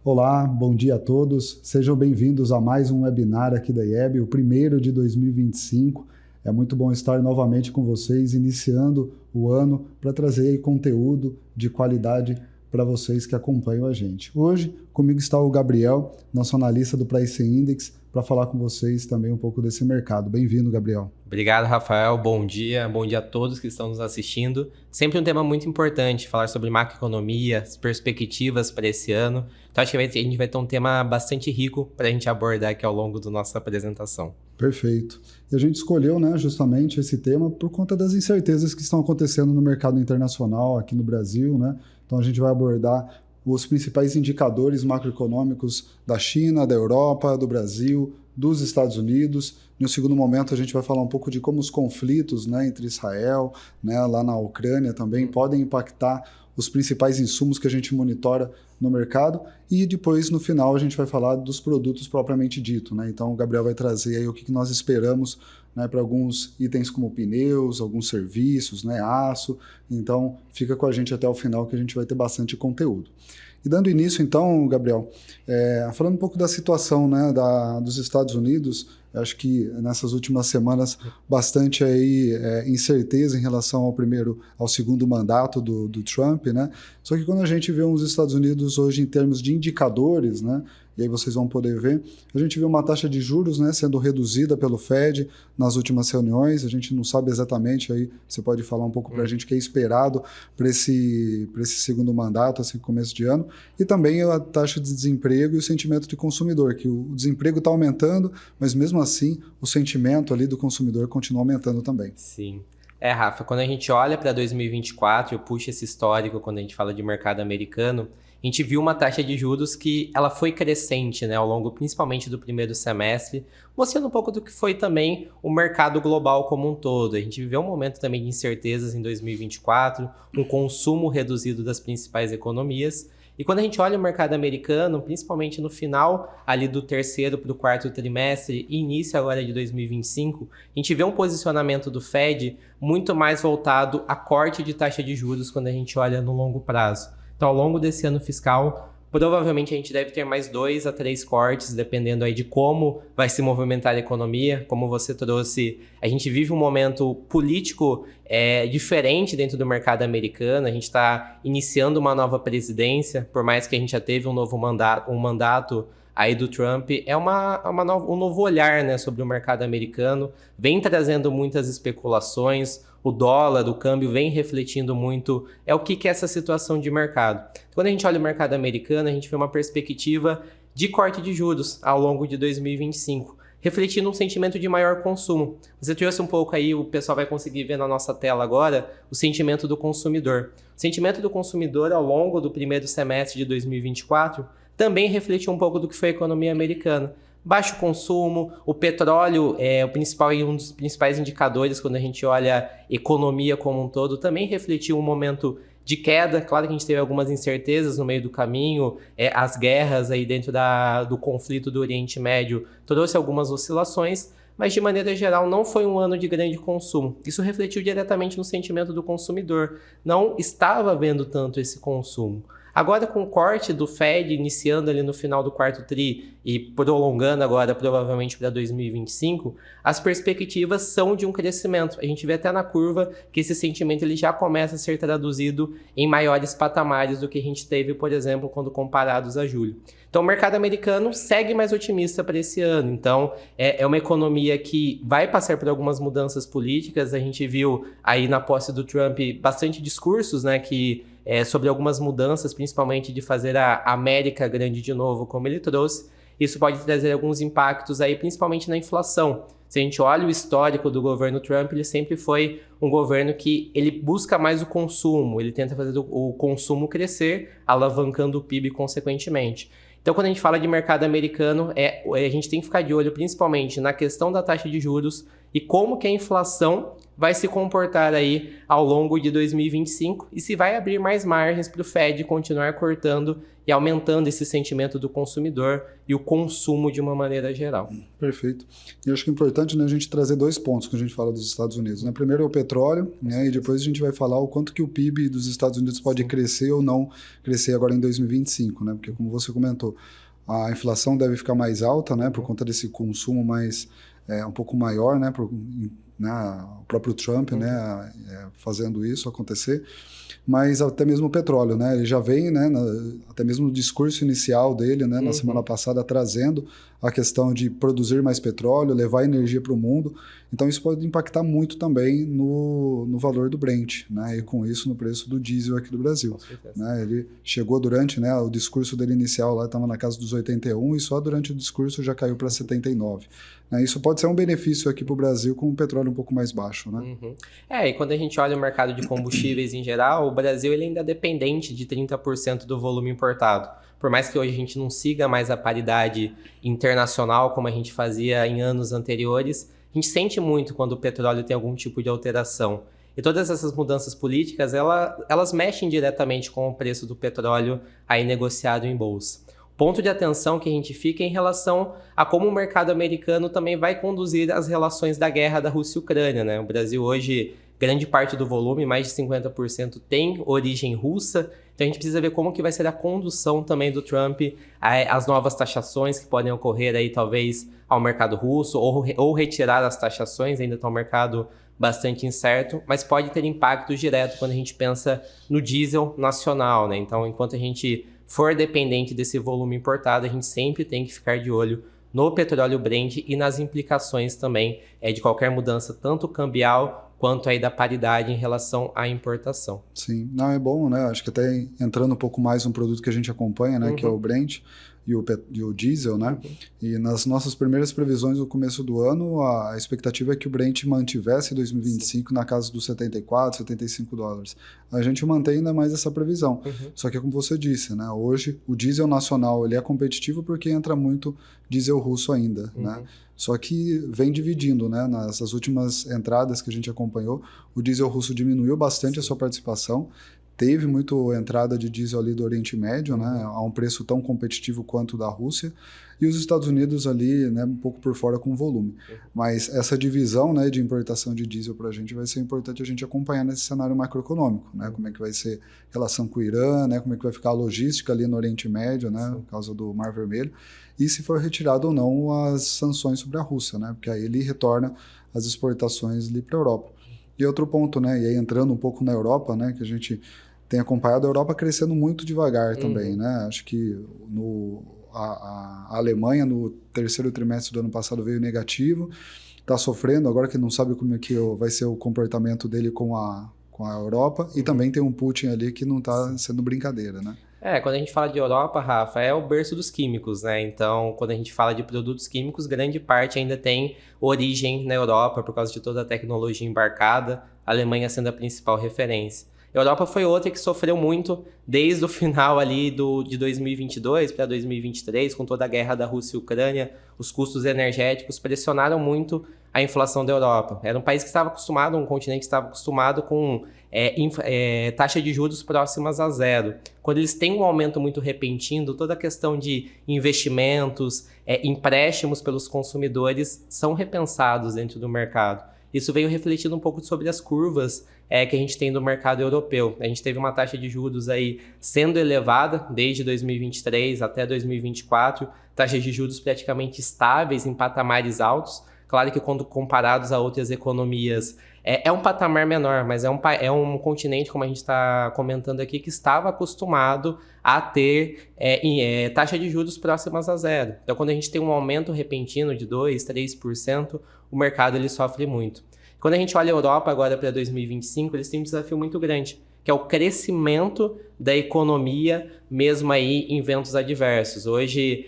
Olá, bom dia a todos. Sejam bem-vindos a mais um webinar aqui da IEB, o primeiro de 2025. É muito bom estar novamente com vocês, iniciando o ano para trazer aí conteúdo de qualidade para vocês que acompanham a gente. Hoje, comigo está o Gabriel, nosso analista do Price Index, para falar com vocês também um pouco desse mercado. Bem-vindo, Gabriel. Obrigado, Rafael. Bom dia a todos que estão nos assistindo. Sempre um tema muito importante, falar sobre macroeconomia, as perspectivas para esse ano. Então, acho que a gente vai ter um tema bastante rico para a gente abordar aqui ao longo da nossa apresentação. Perfeito. E a gente escolheu, justamente esse tema por conta das incertezas que estão acontecendo no mercado internacional, aqui no Brasil, Então, a gente vai abordar os principais indicadores macroeconômicos da China, da Europa, do Brasil, dos Estados Unidos. No segundo momento, a gente vai falar um pouco de como os conflitos entre Israel, lá na Ucrânia também, podem impactar os principais insumos que a gente monitora no mercado. E depois, no final, a gente vai falar dos produtos propriamente dito. Então, o Gabriel vai trazer aí o que nós esperamos para alguns itens como pneus, alguns serviços, aço. Então, fica com a gente até o final que a gente vai ter bastante conteúdo. E dando início, então, Gabriel, falando um pouco da situação dos Estados Unidos, acho que nessas últimas semanas bastante aí, incerteza em relação ao segundo mandato do Trump, Só que quando a gente vê os Estados Unidos hoje em termos de indicadores, e aí vocês vão poder ver, a gente vê uma taxa de juros sendo reduzida pelo Fed nas últimas reuniões. A gente não sabe exatamente, aí você pode falar um pouco para a gente o que é esperado para esse segundo mandato, esse começo de ano, e também a taxa de desemprego e o sentimento de consumidor, que o desemprego está aumentando, mas mesmo assim o sentimento ali do consumidor continua aumentando também. Sim. Rafa, quando a gente olha para 2024, eu puxo esse histórico quando a gente fala de mercado americano, a gente viu uma taxa de juros que ela foi crescente, ao longo principalmente do primeiro semestre, mostrando um pouco do que foi também o mercado global como um todo. A gente viveu um momento também de incertezas em 2024, um consumo reduzido das principais economias. E quando a gente olha o mercado americano, principalmente no final ali do terceiro para o quarto trimestre e início agora de 2025, a gente vê um posicionamento do Fed muito mais voltado a corte de taxa de juros quando a gente olha no longo prazo. Então, ao longo desse ano fiscal, provavelmente a gente deve ter mais 2 a 3 cortes, dependendo aí de como vai se movimentar a economia. Como você trouxe, a gente vive um momento político diferente dentro do mercado americano. A gente está iniciando uma nova presidência, por mais que a gente já teve um mandato aí do Trump, um novo olhar sobre o mercado americano, vem trazendo muitas especulações. O dólar, o câmbio vem refletindo muito o que é essa situação de mercado. Quando a gente olha o mercado americano, a gente vê uma perspectiva de corte de juros ao longo de 2025, refletindo um sentimento de maior consumo. Você trouxe um pouco aí, o pessoal vai conseguir ver na nossa tela agora, o sentimento do consumidor. O sentimento do consumidor ao longo do primeiro semestre de 2024 também reflete um pouco do que foi a economia americana. Baixo consumo, o petróleo é um dos principais indicadores quando a gente olha a economia como um todo, também refletiu um momento de queda. Claro que a gente teve algumas incertezas no meio do caminho, as guerras aí dentro do conflito do Oriente Médio trouxe algumas oscilações, mas de maneira geral não foi um ano de grande consumo. Isso refletiu diretamente no sentimento do consumidor, não estava havendo tanto esse consumo. Agora, com o corte do Fed iniciando ali no final do quarto tri e prolongando agora provavelmente para 2025, as perspectivas são de um crescimento. A gente vê até na curva que esse sentimento ele já começa a ser traduzido em maiores patamares do que a gente teve, por exemplo, quando comparados a julho. Então, o mercado americano segue mais otimista para esse ano. Então, é uma economia que vai passar por algumas mudanças políticas. A gente viu aí na posse do Trump bastante discursos, sobre algumas mudanças, principalmente de fazer a América grande de novo, como ele trouxe. Isso pode trazer alguns impactos aí, principalmente na inflação. Se a gente olha o histórico do governo Trump, ele sempre foi um governo que ele busca mais o consumo, ele tenta fazer o consumo crescer, alavancando o PIB consequentemente. Então, quando a gente fala de mercado americano, a gente tem que ficar de olho principalmente na questão da taxa de juros e como que a inflação vai se comportar aí ao longo de 2025 e se vai abrir mais margens para o Fed continuar cortando e aumentando esse sentimento do consumidor e o consumo de uma maneira geral. Perfeito. E acho que é importante, né, a gente trazer 2 pontos quando a gente fala dos Estados Unidos. Né? Primeiro é o petróleo, né, e depois a gente vai falar o quanto que o PIB dos Estados Unidos pode crescer ou não crescer agora em 2025, né? Porque como você comentou, a inflação deve ficar mais alta, né, por conta desse consumo mais um pouco maior, né, o próprio Trump, né, fazendo isso acontecer, mas até mesmo o petróleo, né, ele já vem, né, até mesmo no discurso inicial dele, né, na semana passada, trazendo a questão de produzir mais petróleo, levar energia para o mundo, então isso pode impactar muito também no valor do Brent, né, e com isso no preço do diesel aqui do Brasil. Né, ele chegou durante, né, o discurso dele inicial lá estava na casa dos 81 e só durante o discurso já caiu para 79. Isso pode ser um benefício aqui para o Brasil com o petróleo um pouco mais baixo, né? E quando a gente olha o mercado de combustíveis em geral, o Brasil ele ainda é dependente de 30% do volume importado. Por mais que hoje a gente não siga mais a paridade internacional como a gente fazia em anos anteriores, a gente sente muito quando o petróleo tem algum tipo de alteração. E todas essas mudanças políticas, elas mexem diretamente com o preço do petróleo aí negociado em bolsa. Ponto de atenção que a gente fica em relação a como o mercado americano também vai conduzir as relações da guerra da Rússia e Ucrânia, né? O Brasil hoje, grande parte do volume, mais de 50%, tem origem russa, então a gente precisa ver como que vai ser a condução também do Trump às novas taxações que podem ocorrer aí talvez ao mercado russo ou retirar as taxações, ainda está um mercado bastante incerto, mas pode ter impacto direto quando a gente pensa no diesel nacional, né? Então, enquanto a gente for dependente desse volume importado, a gente sempre tem que ficar de olho no petróleo Brent e nas implicações também de qualquer mudança, tanto cambial quanto aí da paridade em relação à importação. Sim, não, é bom, né? Acho que até entrando um pouco mais no produto que a gente acompanha, né? Que é o Brent e o diesel, né? E nas nossas primeiras previsões no começo do ano, a expectativa é que o Brent mantivesse em 2025 na casa dos 74, 75 dólares. A gente mantém ainda mais essa previsão. Só que como você disse, né? Hoje o diesel nacional ele é competitivo porque entra muito diesel russo ainda, né? Só que vem dividindo, né? Nessas últimas entradas que a gente acompanhou, o diesel russo diminuiu bastante a sua participação. Teve muita entrada de diesel ali do Oriente Médio, né, a um preço tão competitivo quanto o da Rússia, e os Estados Unidos ali, né, um pouco por fora com volume. Mas essa divisão, né, de importação de diesel para a gente vai ser importante a gente acompanhar nesse cenário macroeconômico, né, como é que vai ser a relação com o Irã, né, como é que vai ficar a logística ali no Oriente Médio, né, por causa do Mar Vermelho, e se for retirado ou não as sanções sobre a Rússia, né, porque aí ele retorna as exportações ali para a Europa. E outro ponto, né, e aí entrando um pouco na Europa, né, que a gente tem acompanhado a Europa crescendo muito devagar também, né? Acho que a Alemanha no terceiro trimestre do ano passado veio negativo, está sofrendo, agora que não sabe como é que vai ser o comportamento dele com a Europa, e também tem um Putin ali que não está sendo brincadeira, né? Quando a gente fala de Europa, Rafa, é o berço dos químicos, né? Então, quando a gente fala de produtos químicos, grande parte ainda tem origem na Europa por causa de toda a tecnologia embarcada, a Alemanha sendo a principal referência. A Europa foi outra que sofreu muito desde o final ali de 2022 para 2023, com toda a guerra da Rússia e Ucrânia, os custos energéticos pressionaram muito a inflação da Europa. Era um país que estava acostumado, um continente que estava acostumado com taxa de juros próximas a zero. Quando eles têm um aumento muito repentino, toda a questão de investimentos, empréstimos pelos consumidores são repensados dentro do mercado. Isso veio refletindo um pouco sobre as curvas que a gente tem no mercado europeu. A gente teve uma taxa de juros aí sendo elevada desde 2023 até 2024, taxas de juros praticamente estáveis em patamares altos. Claro que quando comparados a outras economias é um patamar menor, mas é um continente, como a gente está comentando aqui, que estava acostumado a ter taxa de juros próximas a zero. Então, quando a gente tem um aumento repentino de 2%, 3%, o mercado ele sofre muito. Quando a gente olha a Europa agora para 2025, eles têm um desafio muito grande, que é o crescimento da economia, mesmo aí em ventos adversos. Hoje,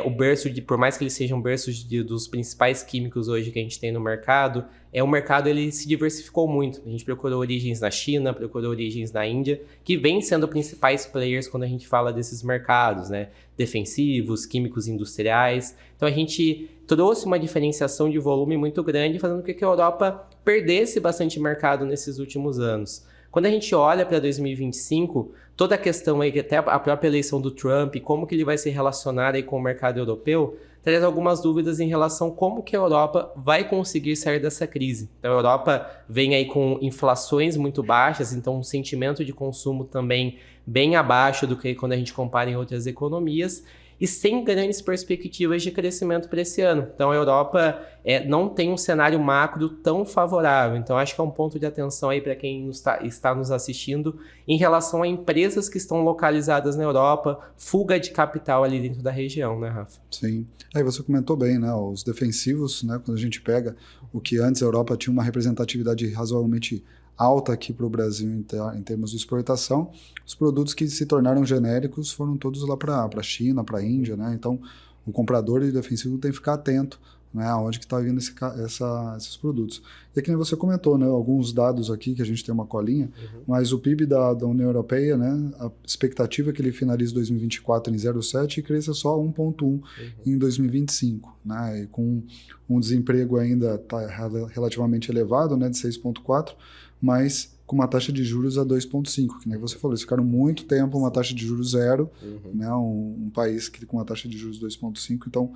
o berço, por mais que eles sejam berços dos principais químicos hoje que a gente tem no mercado, o mercado ele se diversificou muito. A gente procurou origens na China, procurou origens na Índia, que vêm sendo principais players quando a gente fala desses mercados, né? Defensivos, químicos industriais. Então, a gente trouxe uma diferenciação de volume muito grande, fazendo com que a Europa perdesse bastante mercado nesses últimos anos. Quando a gente olha para 2025, toda a questão aí, que até a própria eleição do Trump, como que ele vai se relacionar aí com o mercado europeu, traz algumas dúvidas em relação a como que a Europa vai conseguir sair dessa crise. Então, a Europa vem aí com inflações muito baixas, então um sentimento de consumo também bem abaixo do que quando a gente compara em outras economias, e sem grandes perspectivas de crescimento para esse ano. Então, a Europa não tem um cenário macro tão favorável. Então, acho que é um ponto de atenção aí para quem está nos assistindo em relação a empresas que estão localizadas na Europa, fuga de capital ali dentro da região, né, Rafa? Sim. Aí você comentou bem, né? Os defensivos, né? Quando a gente pega o que antes a Europa tinha uma representatividade razoavelmente alta aqui para o Brasil em termos de exportação, os produtos que se tornaram genéricos foram todos lá para a China, para a Índia, né? Então, o comprador de defensivo tem que ficar atento, né, aonde que está vindo esses produtos. E aqui você comentou, né, alguns dados aqui, que a gente tem uma colinha, mas o PIB da União Europeia, né, a expectativa é que ele finalize 2024 em 0,7 e cresça só 1,1 em 2025, né, e com um desemprego ainda relativamente elevado, né, de 6,4, mas com uma taxa de juros a 2,5, que nem você falou, eles ficaram muito tempo uma taxa de juros zero, né, um país que com uma taxa de juros 2,5, então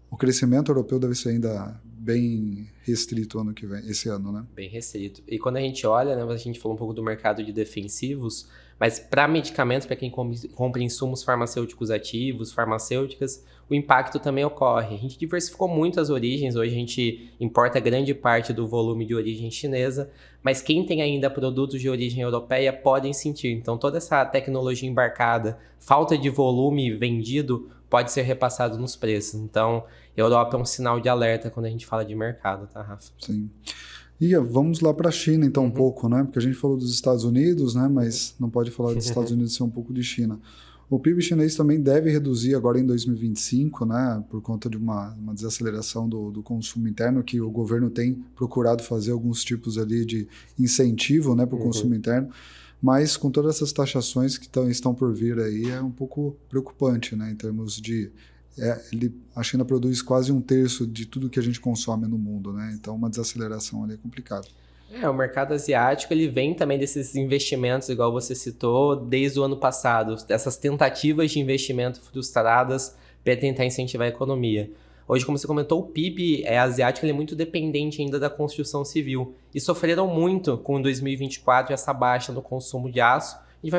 o crescimento europeu deve ser ainda bem restrito ano que vem, esse ano, né? Bem restrito. E quando a gente olha, né, a gente falou um pouco do mercado de defensivos, mas para medicamentos, para quem compra insumos farmacêuticos ativos, farmacêuticas, o impacto também ocorre. A gente diversificou muito as origens, hoje a gente importa grande parte do volume de origem chinesa, mas quem tem ainda produtos de origem europeia podem sentir. Então toda essa tecnologia embarcada, falta de volume vendido, pode ser repassado nos preços. Então, Europa é um sinal de alerta quando a gente fala de mercado, tá, Rafa? Sim. E vamos lá para a China, então, um pouco, né? Porque a gente falou dos Estados Unidos, né? Mas não pode falar dos Estados Unidos sem um pouco de China. O PIB chinês também deve reduzir agora em 2025, né? Por conta de uma desaceleração do consumo interno, que o governo tem procurado fazer alguns tipos ali de incentivo, né, para o consumo interno. Mas com todas essas taxações que estão por vir aí, é um pouco preocupante, né, em termos de... a China produz quase 1/3 de tudo que a gente consome no mundo, né? Então uma desaceleração ali é complicado. O mercado asiático ele vem também desses investimentos, igual você citou, desde o ano passado, dessas tentativas de investimento frustradas para tentar incentivar a economia. Hoje, como você comentou, o PIB asiático ele é muito dependente ainda da construção civil e sofreram muito com 2024 essa baixa no consumo de aço. A gente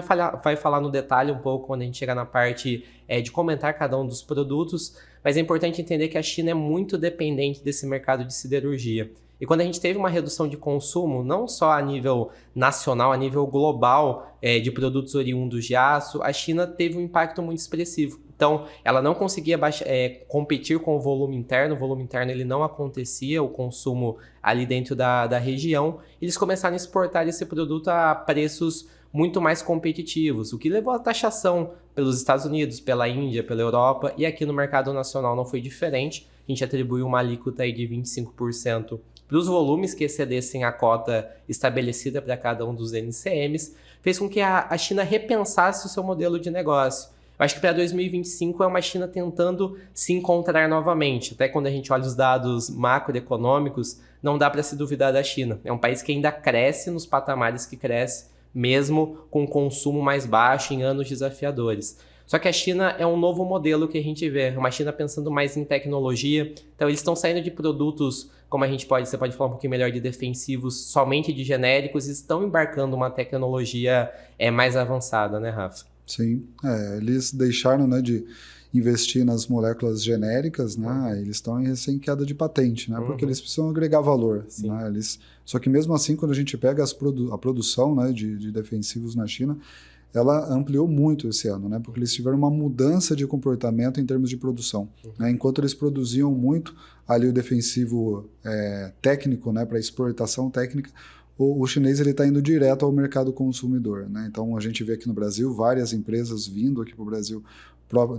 vai falar no detalhe um pouco quando a gente chegar na parte de comentar cada um dos produtos, mas é importante entender que a China é muito dependente desse mercado de siderurgia. E quando a gente teve uma redução de consumo, não só a nível nacional, a nível global de produtos oriundos de aço, a China teve um impacto muito expressivo. Então, ela não conseguia competir com o volume interno ele não acontecia, o consumo ali dentro da região. Eles começaram a exportar esse produto a preços muito mais competitivos, o que levou à taxação pelos Estados Unidos, pela Índia, pela Europa, e aqui no mercado nacional não foi diferente. A gente atribuiu uma alíquota aí de 25% para os volumes que excedessem a cota estabelecida para cada um dos NCMs, fez com que a China repensasse o seu modelo de negócio. Eu acho que para 2025 é uma China tentando se encontrar novamente. Até quando a gente olha os dados macroeconômicos, não dá para se duvidar da China. É um país que ainda cresce nos patamares que cresce, mesmo com consumo mais baixo em anos desafiadores. Só que a China é um novo modelo que a gente vê, uma China pensando mais em tecnologia. Então eles estão saindo de produtos, como você pode falar um pouquinho melhor de defensivos, somente de genéricos, e estão embarcando uma tecnologia mais avançada, né, Rafa? Sim, eles deixaram, né, de investir nas moléculas genéricas, né? Eles estão em recém queda de patente, né? Porque eles precisam agregar valor, né? Só que mesmo assim, quando a gente pega a produção, né, de defensivos na China, ela ampliou muito esse ano, né? Porque eles tiveram uma mudança de comportamento em termos de produção, né? Enquanto eles produziam muito ali o defensivo técnico, né, para exportação técnica, o chinês está indo direto ao mercado consumidor, né? Então a gente vê aqui no Brasil várias empresas vindo aqui para o Brasil,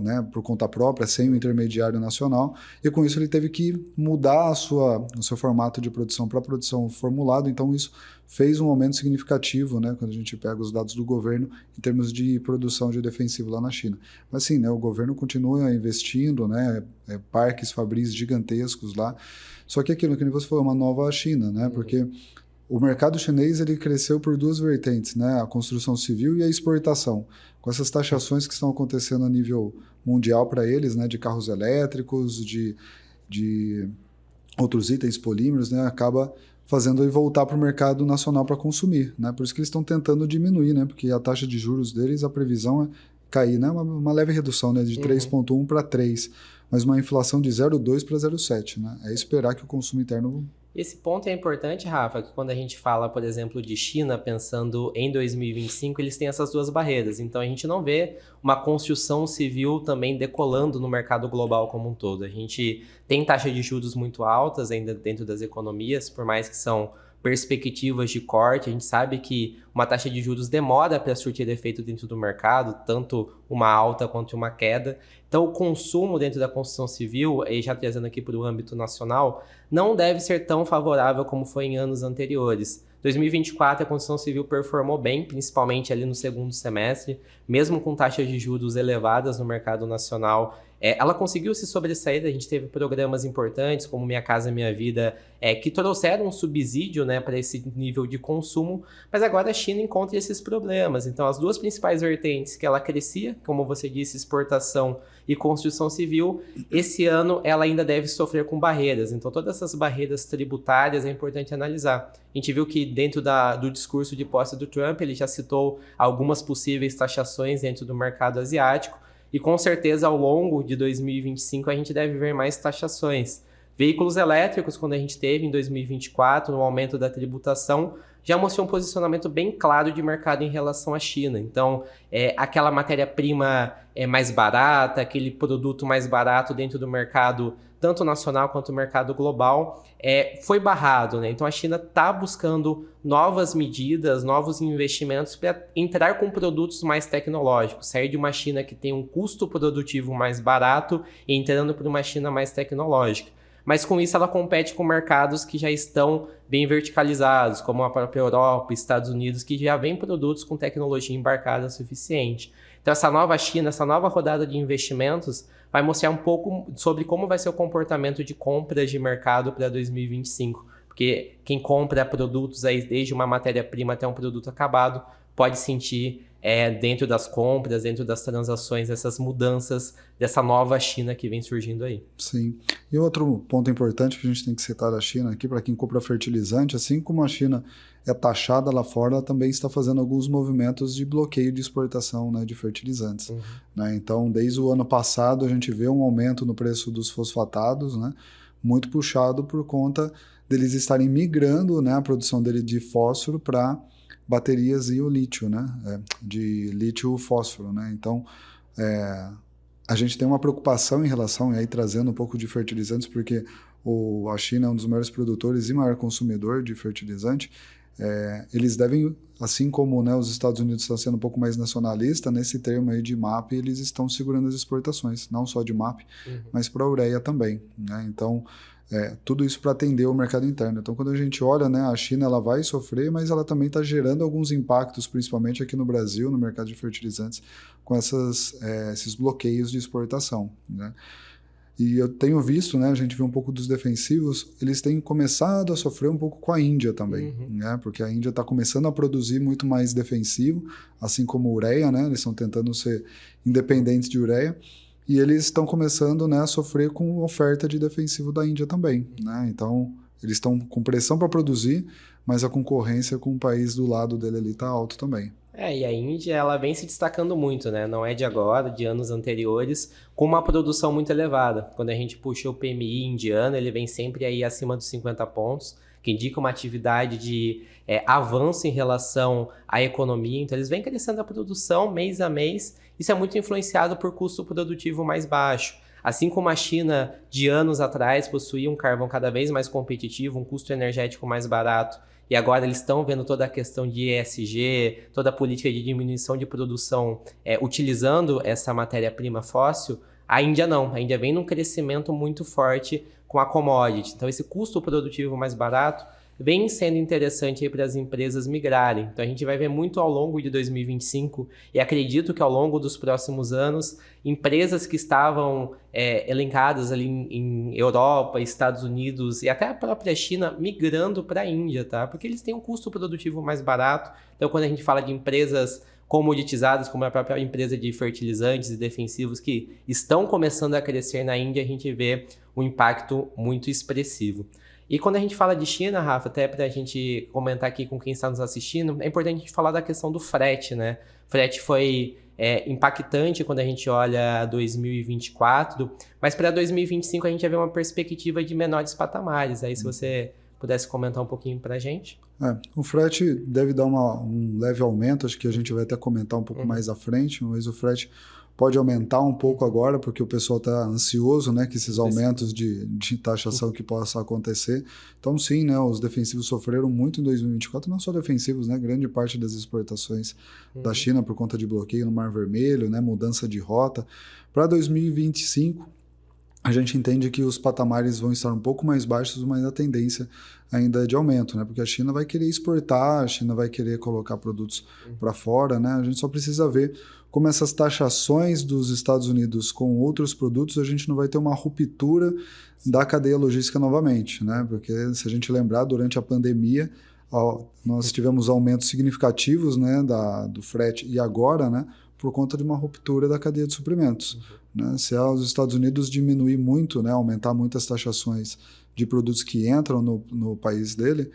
né, por conta própria, sem o intermediário nacional, e com isso ele teve que mudar o seu formato de produção para produção formulado, então isso fez um aumento significativo, né, quando a gente pega os dados do governo em termos de produção de defensivo lá na China. Mas sim, né, o governo continua investindo, né, parques fabris gigantescos lá, só que aquilo que você falou, uma nova China, né, porque o mercado chinês ele cresceu por duas vertentes, né? A construção civil e a exportação. Com essas taxações que estão acontecendo a nível mundial para eles, né? De carros elétricos, de outros itens polímeros, né? Acaba fazendo ele voltar para o mercado nacional para consumir, né? Por isso que eles estão tentando diminuir, né? Porque a taxa de juros deles, a previsão é cair, né? Uma leve redução, né? De 3,1 para 3, mas uma inflação de 0,2 para 0,7, né? É esperar que o consumo interno... Esse ponto é importante, Rafa, que quando a gente fala, por exemplo, de China, pensando em 2025, eles têm essas duas barreiras. Então, a gente não vê uma construção civil também decolando no mercado global como um todo. A gente tem taxas de juros muito altas ainda dentro das economias, por mais que são perspectivas de corte. A gente sabe que uma taxa de juros demora para surtir efeito dentro do mercado, tanto uma alta quanto uma queda. Então, o consumo dentro da construção civil, e já trazendo aqui para o âmbito nacional, não deve ser tão favorável como foi em anos anteriores. 2024, a construção civil performou bem, principalmente ali no segundo semestre, mesmo com taxas de juros elevadas no mercado nacional. Ela conseguiu se sobressair, a gente teve programas importantes, como Minha Casa Minha Vida, que trouxeram um subsídio, né, para esse nível de consumo, mas agora a China encontra esses problemas. Então, as duas principais vertentes que ela crescia, como você disse, exportação e construção civil, esse ano ela ainda deve sofrer com barreiras. Então, todas essas barreiras tributárias é importante analisar. A gente viu que dentro do discurso de posse do Trump, ele já citou algumas possíveis taxações dentro do mercado asiático, e com certeza ao longo de 2025 a gente deve ver mais taxações. Veículos elétricos, quando a gente teve em 2024, no aumento da tributação, já mostrou um posicionamento bem claro de mercado em relação à China. Então, aquela matéria-prima mais barata, aquele produto mais barato dentro do mercado, tanto nacional quanto no mercado global, foi barrado, né? Então, a China está buscando novas medidas, novos investimentos para entrar com produtos mais tecnológicos, sair de uma China que tem um custo produtivo mais barato e entrando para uma China mais tecnológica. Mas com isso ela compete com mercados que já estão bem verticalizados, como a própria Europa, Estados Unidos, que já vêm produtos com tecnologia embarcada suficiente. Então essa nova China, essa nova rodada de investimentos vai mostrar um pouco sobre como vai ser o comportamento de compras de mercado para 2025. Porque quem compra produtos aí, desde uma matéria-prima até um produto acabado, pode sentir dentro das compras, dentro das transações, essas mudanças dessa nova China que vem surgindo aí. Sim. E outro ponto importante que a gente tem que citar da China aqui, para quem compra fertilizante, assim como a China é taxada lá fora, ela também está fazendo alguns movimentos de bloqueio de exportação, né, de fertilizantes. Né? Então, desde o ano passado, a gente vê um aumento no preço dos fosfatados, né, muito puxado por conta deles estarem migrando, né, a produção dele de fósforo para baterias e o lítio, né? De lítio fósforo, né? Então, a gente tem uma preocupação em relação, e aí trazendo um pouco de fertilizantes, porque a China é um dos maiores produtores e maior consumidor de fertilizante. Eles devem, assim como, né, os Estados Unidos estão sendo um pouco mais nacionalista, nesse termo aí de MAP, eles estão segurando as exportações, não só de MAP, mas para a ureia também, né? Então, tudo isso para atender o mercado interno. Então, quando a gente olha, né, a China ela vai sofrer, mas ela também está gerando alguns impactos, principalmente aqui no Brasil, no mercado de fertilizantes, com esses bloqueios de exportação, né? E eu tenho visto, né, a gente vê um pouco dos defensivos, eles têm começado a sofrer um pouco com a Índia também, né? Porque a Índia está começando a produzir muito mais defensivo, assim como ureia, né? Eles estão tentando ser independentes de ureia. E eles estão começando, né, a sofrer com oferta de defensivo da Índia também, né? Então, eles estão com pressão para produzir, mas a concorrência com o país do lado dele ali está alto também. E a Índia, ela vem se destacando muito, né? Não é de agora, de anos anteriores, com uma produção muito elevada. Quando a gente puxa o PMI indiano, ele vem sempre aí acima dos 50 pontos, que indica uma atividade de avanço em relação à economia. Então, eles vêm crescendo a produção mês a mês. Isso é muito influenciado por custo produtivo mais baixo. Assim como a China, de anos atrás, possuía um carvão cada vez mais competitivo, um custo energético mais barato e agora eles estão vendo toda a questão de ESG, toda a política de diminuição de produção utilizando essa matéria-prima fóssil, a Índia não. A Índia vem num crescimento muito forte com a commodity. Então, esse custo produtivo mais barato vem sendo interessante para as empresas migrarem. Então, a gente vai ver muito ao longo de 2025 e acredito que ao longo dos próximos anos, empresas que estavam elencadas ali em Europa, Estados Unidos e até a própria China migrando para a Índia, tá? Porque eles têm um custo produtivo mais barato. Então, quando a gente fala de empresas comoditizadas, como a própria empresa de fertilizantes e defensivos que estão começando a crescer na Índia, a gente vê um impacto muito expressivo. E quando a gente fala de China, Rafa, até para a gente comentar aqui com quem está nos assistindo, é importante a gente falar da questão do frete, né? O frete foi impactante quando a gente olha 2024, mas para 2025 a gente já vê uma perspectiva de menores patamares. Aí se você pudesse comentar um pouquinho para a gente. O frete deve dar um leve aumento, acho que a gente vai até comentar um pouco mais à frente, mas o frete pode aumentar um pouco agora, porque o pessoal está ansioso, né, que esses aumentos de taxação que possam acontecer. Então, sim, né, os defensivos sofreram muito em 2024, não só defensivos, né, grande parte das exportações da China por conta de bloqueio no Mar Vermelho, né, mudança de rota. Para 2025, a gente entende que os patamares vão estar um pouco mais baixos, mas a tendência ainda é de aumento, né? Porque a China vai querer exportar, a China vai querer colocar produtos para fora, né? A gente só precisa ver como essas taxações dos Estados Unidos com outros produtos, a gente não vai ter uma ruptura da cadeia logística novamente, né? Porque se a gente lembrar, durante a pandemia, nós tivemos aumentos significativos, né, do frete e agora, né, por conta de uma ruptura da cadeia de suprimentos. Né? Se os Estados Unidos diminuir muito, né, aumentar muito as taxações de produtos que entram no país dele,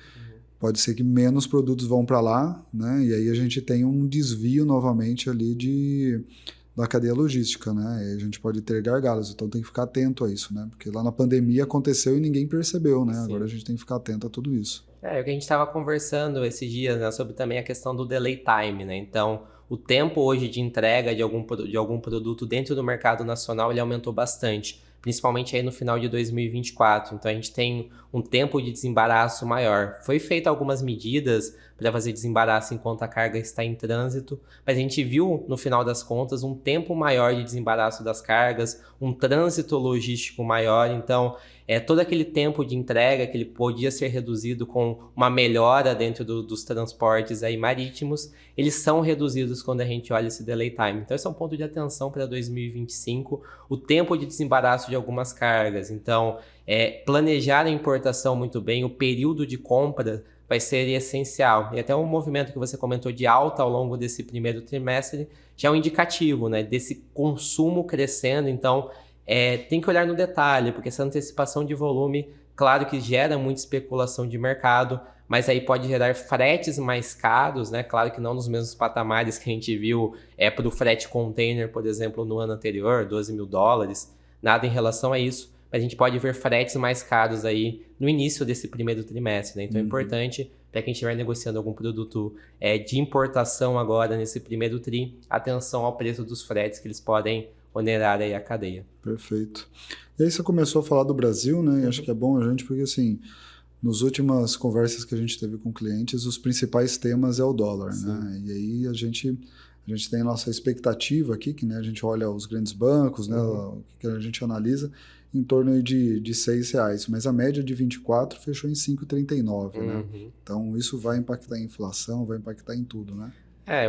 pode ser que menos produtos vão para lá, né, e aí a gente tem um desvio novamente ali da cadeia logística, né, e a gente pode ter gargalos, então tem que ficar atento a isso, né, porque lá na pandemia aconteceu e ninguém percebeu, né, agora a gente tem que ficar atento a tudo isso. É o que a gente estava conversando esses dias, né, sobre também a questão do delay time, né, então o tempo hoje de entrega de algum produto dentro do mercado nacional, ele aumentou bastante, principalmente aí no final de 2024. Então, a gente tem um tempo de desembaraço maior. Foi feita algumas medidas para fazer desembaraço enquanto a carga está em trânsito, mas a gente viu, no final das contas, um tempo maior de desembaraço das cargas, um trânsito logístico maior. Então, todo aquele tempo de entrega que ele podia ser reduzido com uma melhora dentro dos transportes aí marítimos, eles são reduzidos quando a gente olha esse delay time. Então, esse é um ponto de atenção para 2025, o tempo de desembaraço de algumas cargas. Então, planejar a importação muito bem, o período de compra vai ser essencial. E até o movimento que você comentou de alta ao longo desse primeiro trimestre já é um indicativo, né, desse consumo crescendo. Então, tem que olhar no detalhe, porque essa antecipação de volume, claro que gera muita especulação de mercado, mas aí pode gerar fretes mais caros, né? Claro que não nos mesmos patamares que a gente viu para o frete container, por exemplo, no ano anterior, $12 mil, nada em relação a isso, mas a gente pode ver fretes mais caros aí no início desse primeiro trimestre, né? Então é importante, para quem estiver negociando algum produto de importação agora nesse primeiro tri, atenção ao preço dos fretes que eles podem onerar aí a cadeia. Perfeito. E aí você começou a falar do Brasil, né? E acho que é bom a gente, porque assim, nas últimas conversas que a gente teve com clientes, os principais temas é o dólar, né? E aí a gente tem a nossa expectativa aqui, que, né, a gente olha os grandes bancos, né, o que a gente analisa, em torno de R$6, mas a média de 24 fechou em 5,39, né? Então isso vai impactar a inflação, vai impactar em tudo, né?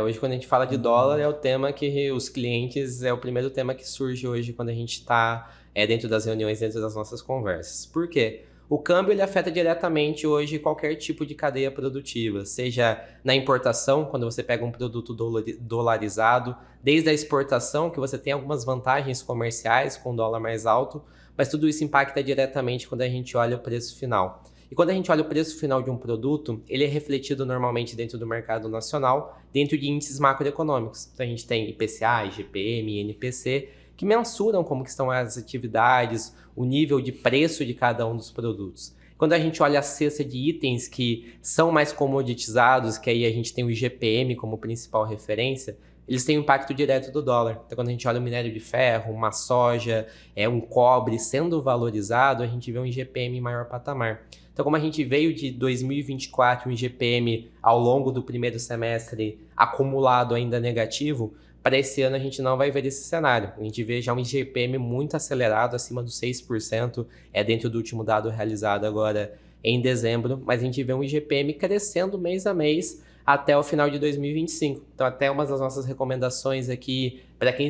Hoje quando a gente fala de dólar é o tema que os clientes, é o primeiro tema que surge hoje quando a gente está dentro das reuniões, dentro das nossas conversas. Por quê? O câmbio ele afeta diretamente hoje qualquer tipo de cadeia produtiva, seja na importação, quando você pega um produto dolarizado, desde a exportação, que você tem algumas vantagens comerciais com dólar mais alto, mas tudo isso impacta diretamente quando a gente olha o preço final. E quando a gente olha o preço final de um produto, ele é refletido normalmente dentro do mercado nacional, dentro de índices macroeconômicos. Então a gente tem IPCA, IGPM, INPC, que mensuram como que estão as atividades, o nível de preço de cada um dos produtos. Quando a gente olha a cesta de itens que são mais comoditizados, que aí a gente tem o IGPM como principal referência, eles têm um impacto direto do dólar. Então, quando a gente olha o minério de ferro, uma soja, um cobre sendo valorizado, a gente vê um IGPM em maior patamar. Então, como a gente veio de 2024, um IGPM ao longo do primeiro semestre acumulado ainda negativo, para esse ano a gente não vai ver esse cenário. A gente vê já um IGPM muito acelerado, acima dos 6%, dentro do último dado realizado agora em dezembro, mas a gente vê um IGPM crescendo mês a mês até o final de 2025. Então, até uma das nossas recomendações aqui, para quem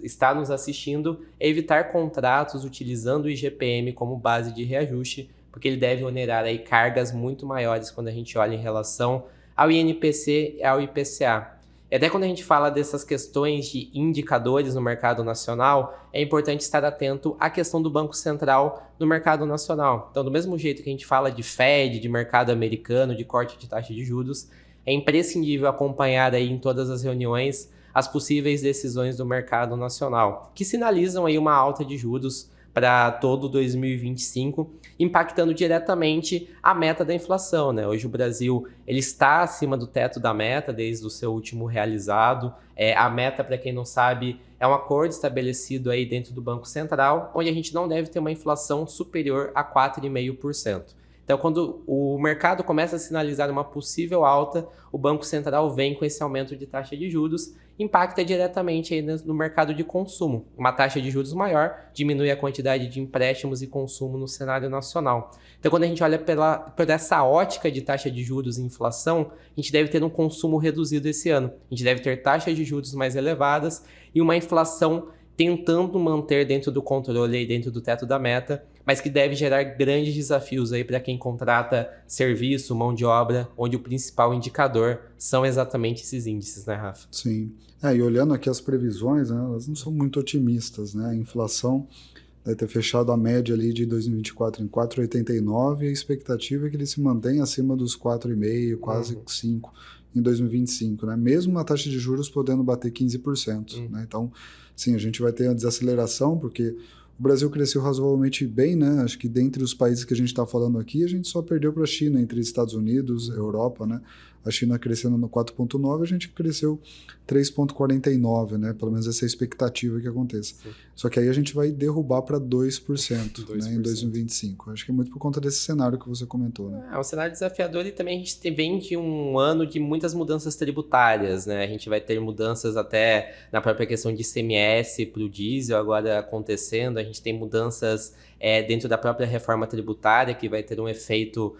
está nos assistindo, é evitar contratos utilizando o IGPM como base de reajuste, porque ele deve onerar aí cargas muito maiores quando a gente olha em relação ao INPC e ao IPCA. E até quando a gente fala dessas questões de indicadores no mercado nacional, é importante estar atento à questão do Banco Central no mercado nacional. Então, do mesmo jeito que a gente fala de Fed, de mercado americano, de corte de taxa de juros, é imprescindível acompanhar aí em todas as reuniões as possíveis decisões do mercado nacional, que sinalizam aí uma alta de juros para todo 2025, impactando diretamente a meta da inflação, né? Hoje o Brasil ele está acima do teto da meta desde o seu último realizado. A meta, para quem não sabe, é um acordo estabelecido aí dentro do Banco Central, onde a gente não deve ter uma inflação superior a 4,5%. Então, quando o mercado começa a sinalizar uma possível alta, o Banco Central vem com esse aumento de taxa de juros, impacta diretamente aí no mercado de consumo. Uma taxa de juros maior diminui a quantidade de empréstimos e consumo no cenário nacional. Então, quando a gente olha por essa ótica de taxa de juros e inflação, a gente deve ter um consumo reduzido esse ano. A gente deve ter taxas de juros mais elevadas e uma inflação tentando manter dentro do controle e dentro do teto da meta, mas que deve gerar grandes desafios aí para quem contrata serviço, mão de obra, onde o principal indicador são exatamente esses índices, né, Rafa? Sim. E olhando aqui as previsões, né, elas não são muito otimistas, né? A inflação deve ter fechado a média ali de 2024 em 4,89 e a expectativa é que ele se mantenha acima dos 4,5, quase 5 em 2025, né? Mesmo a taxa de juros podendo bater 15%, né? Então, sim, a gente vai ter uma desaceleração, porque o Brasil cresceu razoavelmente bem, né? Acho que dentre os países que a gente está falando aqui, a gente só perdeu para a China, entre Estados Unidos e Europa, né? A China crescendo no 4,9, a gente cresceu 3,49, né? Pelo menos essa é a expectativa que aconteça. Sim. Só que aí a gente vai derrubar para 2%, né? Em 2025. Acho que é muito por conta desse cenário que você comentou, né? É um cenário desafiador e também a gente vem de um ano de muitas mudanças tributárias, né? A gente vai ter mudanças até na própria questão de ICMS para o diesel agora acontecendo. A gente tem mudanças dentro da própria reforma tributária que vai ter um efeito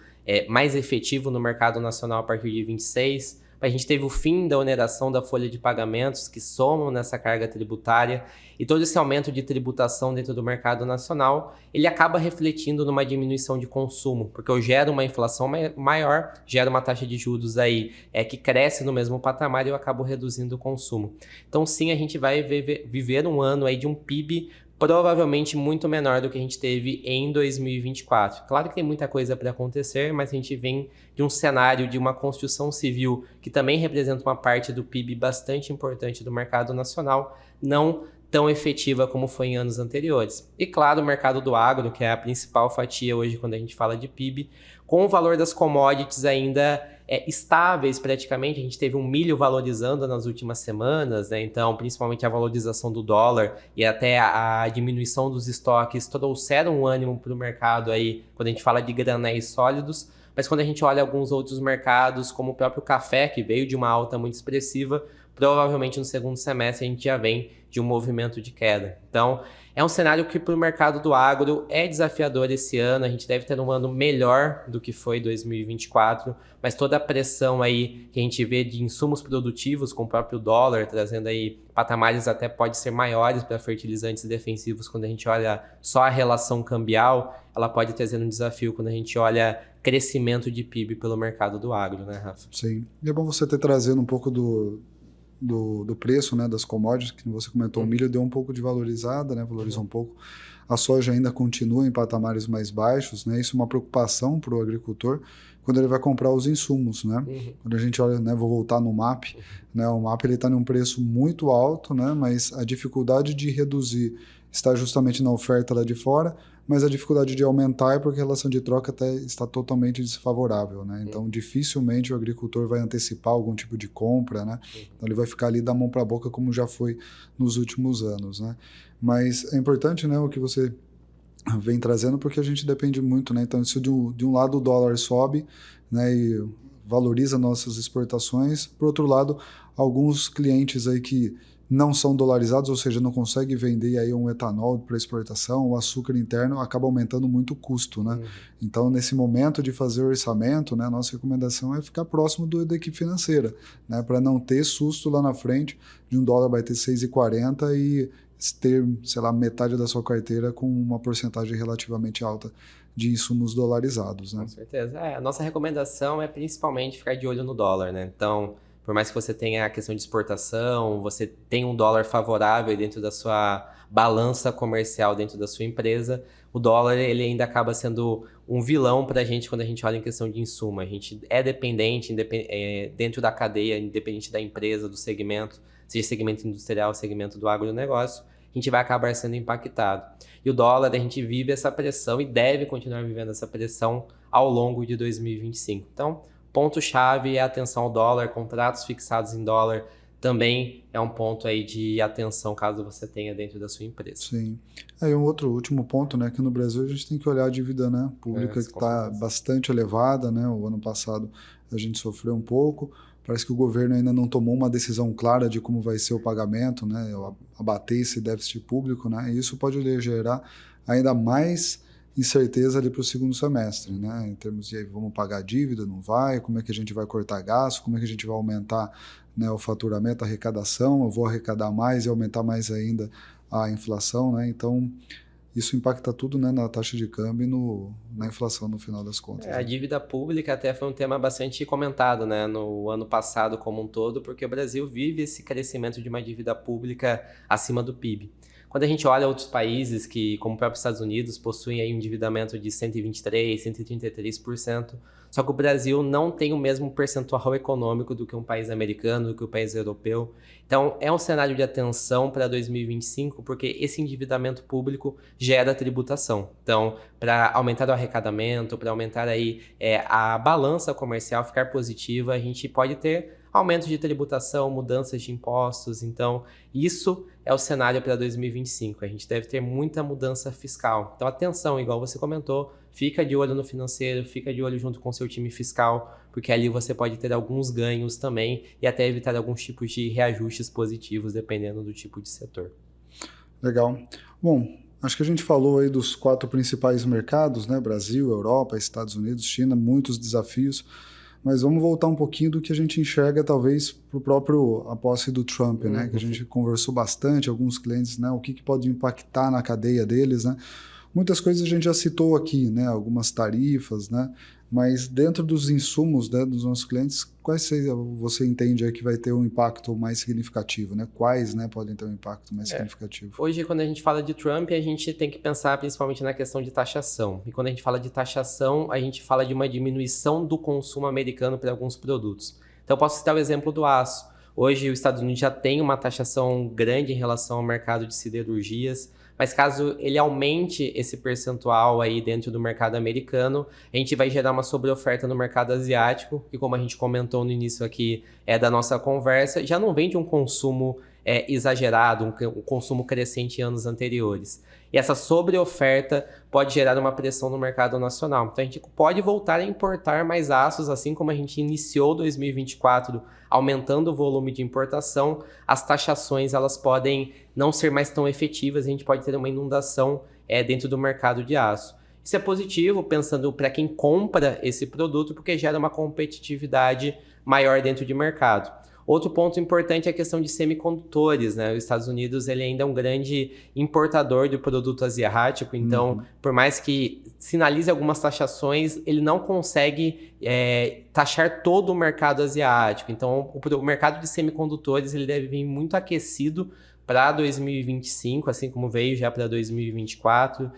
mais efetivo no mercado nacional a partir de 26. A gente teve o fim da oneração da folha de pagamentos que somam nessa carga tributária e todo esse aumento de tributação dentro do mercado nacional, ele acaba refletindo numa diminuição de consumo, porque eu gero uma inflação maior, gero uma taxa de juros aí que cresce no mesmo patamar e eu acabo reduzindo o consumo. Então sim, a gente vai viver um ano aí de um PIB provavelmente muito menor do que a gente teve em 2024. Claro que tem muita coisa para acontecer, mas a gente vem de um cenário de uma construção civil que também representa uma parte do PIB bastante importante do mercado nacional, não tão efetiva como foi em anos anteriores. E claro, o mercado do agro, que é a principal fatia hoje quando a gente fala de PIB, com o valor das commodities ainda estáveis praticamente. A gente teve um milho valorizando nas últimas semanas, né? Então principalmente a valorização do dólar e até a diminuição dos estoques trouxeram um ânimo para o mercado aí quando a gente fala de granéis sólidos, mas quando a gente olha alguns outros mercados, como o próprio café, que veio de uma alta muito expressiva, provavelmente no segundo semestre a gente já vem de um movimento de queda. Então, é um cenário que para o mercado do agro é desafiador esse ano. A gente deve ter um ano melhor do que foi 2024, mas toda a pressão aí que a gente vê de insumos produtivos com o próprio dólar, trazendo aí patamares até pode ser maiores para fertilizantes defensivos quando a gente olha só a relação cambial, ela pode trazer um desafio quando a gente olha crescimento de PIB pelo mercado do agro, né, Rafa? Sim, e é bom você ter trazido um pouco do preço, né, das commodities, que você comentou, o milho deu um pouco de valorizada, né, valorizou um pouco. A soja ainda continua em patamares mais baixos, né, isso é uma preocupação para o agricultor quando ele vai comprar os insumos, né. Quando a gente olha, né, vou voltar no MAP, né, o MAP ele está num preço muito alto, né, mas a dificuldade de reduzir está justamente na oferta lá de fora, mas a dificuldade de aumentar é porque a relação de troca até está totalmente desfavorável, né? Então, dificilmente o agricultor vai antecipar algum tipo de compra, né? Então, ele vai ficar ali da mão para a boca como já foi nos últimos anos, né? Mas é importante, né, o que você vem trazendo, porque a gente depende muito, né? Então, se de um lado o dólar sobe, né, e valoriza nossas exportações, por outro lado, alguns clientes aí que não são dolarizados, ou seja, não conseguem vender aí um etanol para exportação, o açúcar interno acaba aumentando muito o custo, né? Então, nesse momento de fazer o orçamento, né, a nossa recomendação é ficar próximo da equipe financeira, né, para não ter susto lá na frente de um dólar vai ter 6,40 e ter, sei lá, metade da sua carteira com uma porcentagem relativamente alta de insumos dolarizados, né? Com certeza. A nossa recomendação é principalmente ficar de olho no dólar, né? Então, por mais que você tenha a questão de exportação, você tem um dólar favorável dentro da sua balança comercial dentro da sua empresa, o dólar ele ainda acaba sendo um vilão para a gente quando a gente olha em questão de insumo. A gente é dependente dentro da cadeia, independente da empresa, do segmento, seja segmento industrial, segmento do agronegócio, a gente vai acabar sendo impactado. E o dólar, a gente vive essa pressão e deve continuar vivendo essa pressão ao longo de 2025. Então, ponto-chave é a atenção ao dólar, contratos fixados em dólar também é um ponto aí de atenção caso você tenha dentro da sua empresa. Sim. Aí um outro último ponto, né, que no Brasil a gente tem que olhar a dívida, né, pública que está bastante elevada, né, o ano passado a gente sofreu um pouco, parece que o governo ainda não tomou uma decisão clara de como vai ser o pagamento, né, abater esse déficit público, né, e isso pode gerar ainda mais incerteza ali para o segundo semestre, né, em termos de vamos pagar a dívida, não vai, como é que a gente vai cortar gasto, como é que a gente vai aumentar, né, o faturamento, a arrecadação, eu vou arrecadar mais e aumentar mais ainda a inflação, né, então isso impacta tudo, né, na taxa de câmbio e na inflação no final das contas. A dívida pública até foi um tema bastante comentado, né, no ano passado como um todo, porque o Brasil vive esse crescimento de uma dívida pública acima do PIB. Quando a gente olha outros países que, como o próprio Estados Unidos, possuem aí um endividamento de 123%, 133%, só que o Brasil não tem o mesmo percentual econômico do que um país americano, do que um país europeu. Então, é um cenário de atenção para 2025, porque esse endividamento público gera tributação. Então, para aumentar o arrecadamento, para aumentar aí a balança comercial, ficar positiva, a gente pode ter aumentos de tributação, mudanças de impostos. Então, isso é o cenário para 2025. A gente deve ter muita mudança fiscal. Então, atenção, igual você comentou, fica de olho no financeiro, fica de olho junto com o seu time fiscal, porque ali você pode ter alguns ganhos também e até evitar alguns tipos de reajustes positivos, dependendo do tipo de setor. Legal. Bom, acho que a gente falou aí dos 4 principais mercados, né? Brasil, Europa, Estados Unidos, China, muitos desafios. Mas vamos voltar um pouquinho do que a gente enxerga, talvez, para o próprio a posse do Trump, né? Que a gente conversou bastante, alguns clientes, né? O que pode impactar na cadeia deles, né? Muitas coisas a gente já citou aqui, né? Algumas tarifas, né? Mas dentro dos insumos, né, dos nossos clientes, quais você entende aí que vai ter um impacto mais significativo, né? Quais, né, podem ter um impacto mais significativo? Hoje, quando a gente fala de Trump, a gente tem que pensar principalmente na questão de taxação. E quando a gente fala de taxação, a gente fala de uma diminuição do consumo americano para alguns produtos. Então, eu posso citar o exemplo do aço. Hoje, os Estados Unidos já tem uma taxação grande em relação ao mercado de siderurgias, mas caso ele aumente esse percentual aí dentro do mercado americano, a gente vai gerar uma sobreoferta no mercado asiático, que como a gente comentou no início aqui da nossa conversa, já não vem de um consumo exagerado, um consumo crescente em anos anteriores. E essa sobreoferta pode gerar uma pressão no mercado nacional. Então a gente pode voltar a importar mais aços, assim como a gente iniciou 2024 aumentando o volume de importação, as taxações elas podem não ser mais tão efetivas, a gente pode ter uma inundação dentro do mercado de aço. Isso é positivo, pensando para quem compra esse produto, porque gera uma competitividade maior dentro de mercado. Outro ponto importante é a questão de semicondutores, né? Os Estados Unidos ele ainda é um grande importador de produto asiático, então, por mais que sinalize algumas taxações, ele não consegue taxar todo o mercado asiático. Então, o mercado de semicondutores ele deve vir muito aquecido para 2025, assim como veio já para 2024.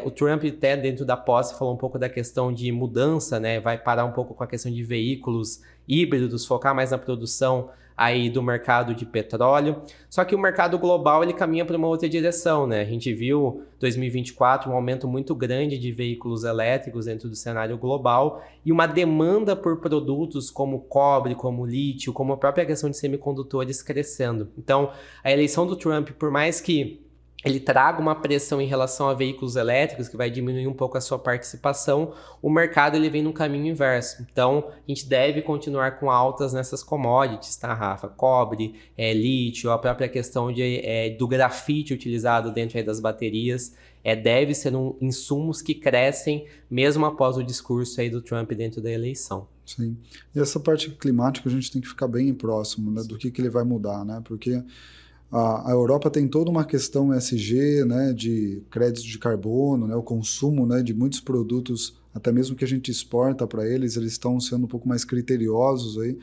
O Trump até dentro da posse falou um pouco da questão de mudança, né? Vai parar um pouco com a questão de veículos híbridos, focar mais na produção aí do mercado de petróleo. Só que o mercado global ele caminha para uma outra direção, né? A gente viu 2024 um aumento muito grande de veículos elétricos dentro do cenário global e uma demanda por produtos como cobre, como lítio, como a própria questão de semicondutores crescendo. Então, a eleição do Trump, por mais que ele traga uma pressão em relação a veículos elétricos, que vai diminuir um pouco a sua participação, o mercado ele vem no caminho inverso. Então, a gente deve continuar com altas nessas commodities, tá, Rafa? Cobre, lítio, a própria questão do grafite utilizado dentro aí das baterias, deve ser insumos que crescem mesmo após o discurso aí do Trump dentro da eleição. Sim. E essa parte climática a gente tem que ficar bem próximo, né, do que ele vai mudar, né? Porque a Europa tem toda uma questão ESG, né, de créditos de carbono, né, o consumo, né, de muitos produtos, até mesmo que a gente exporta para eles estão sendo um pouco mais criteriosos aí.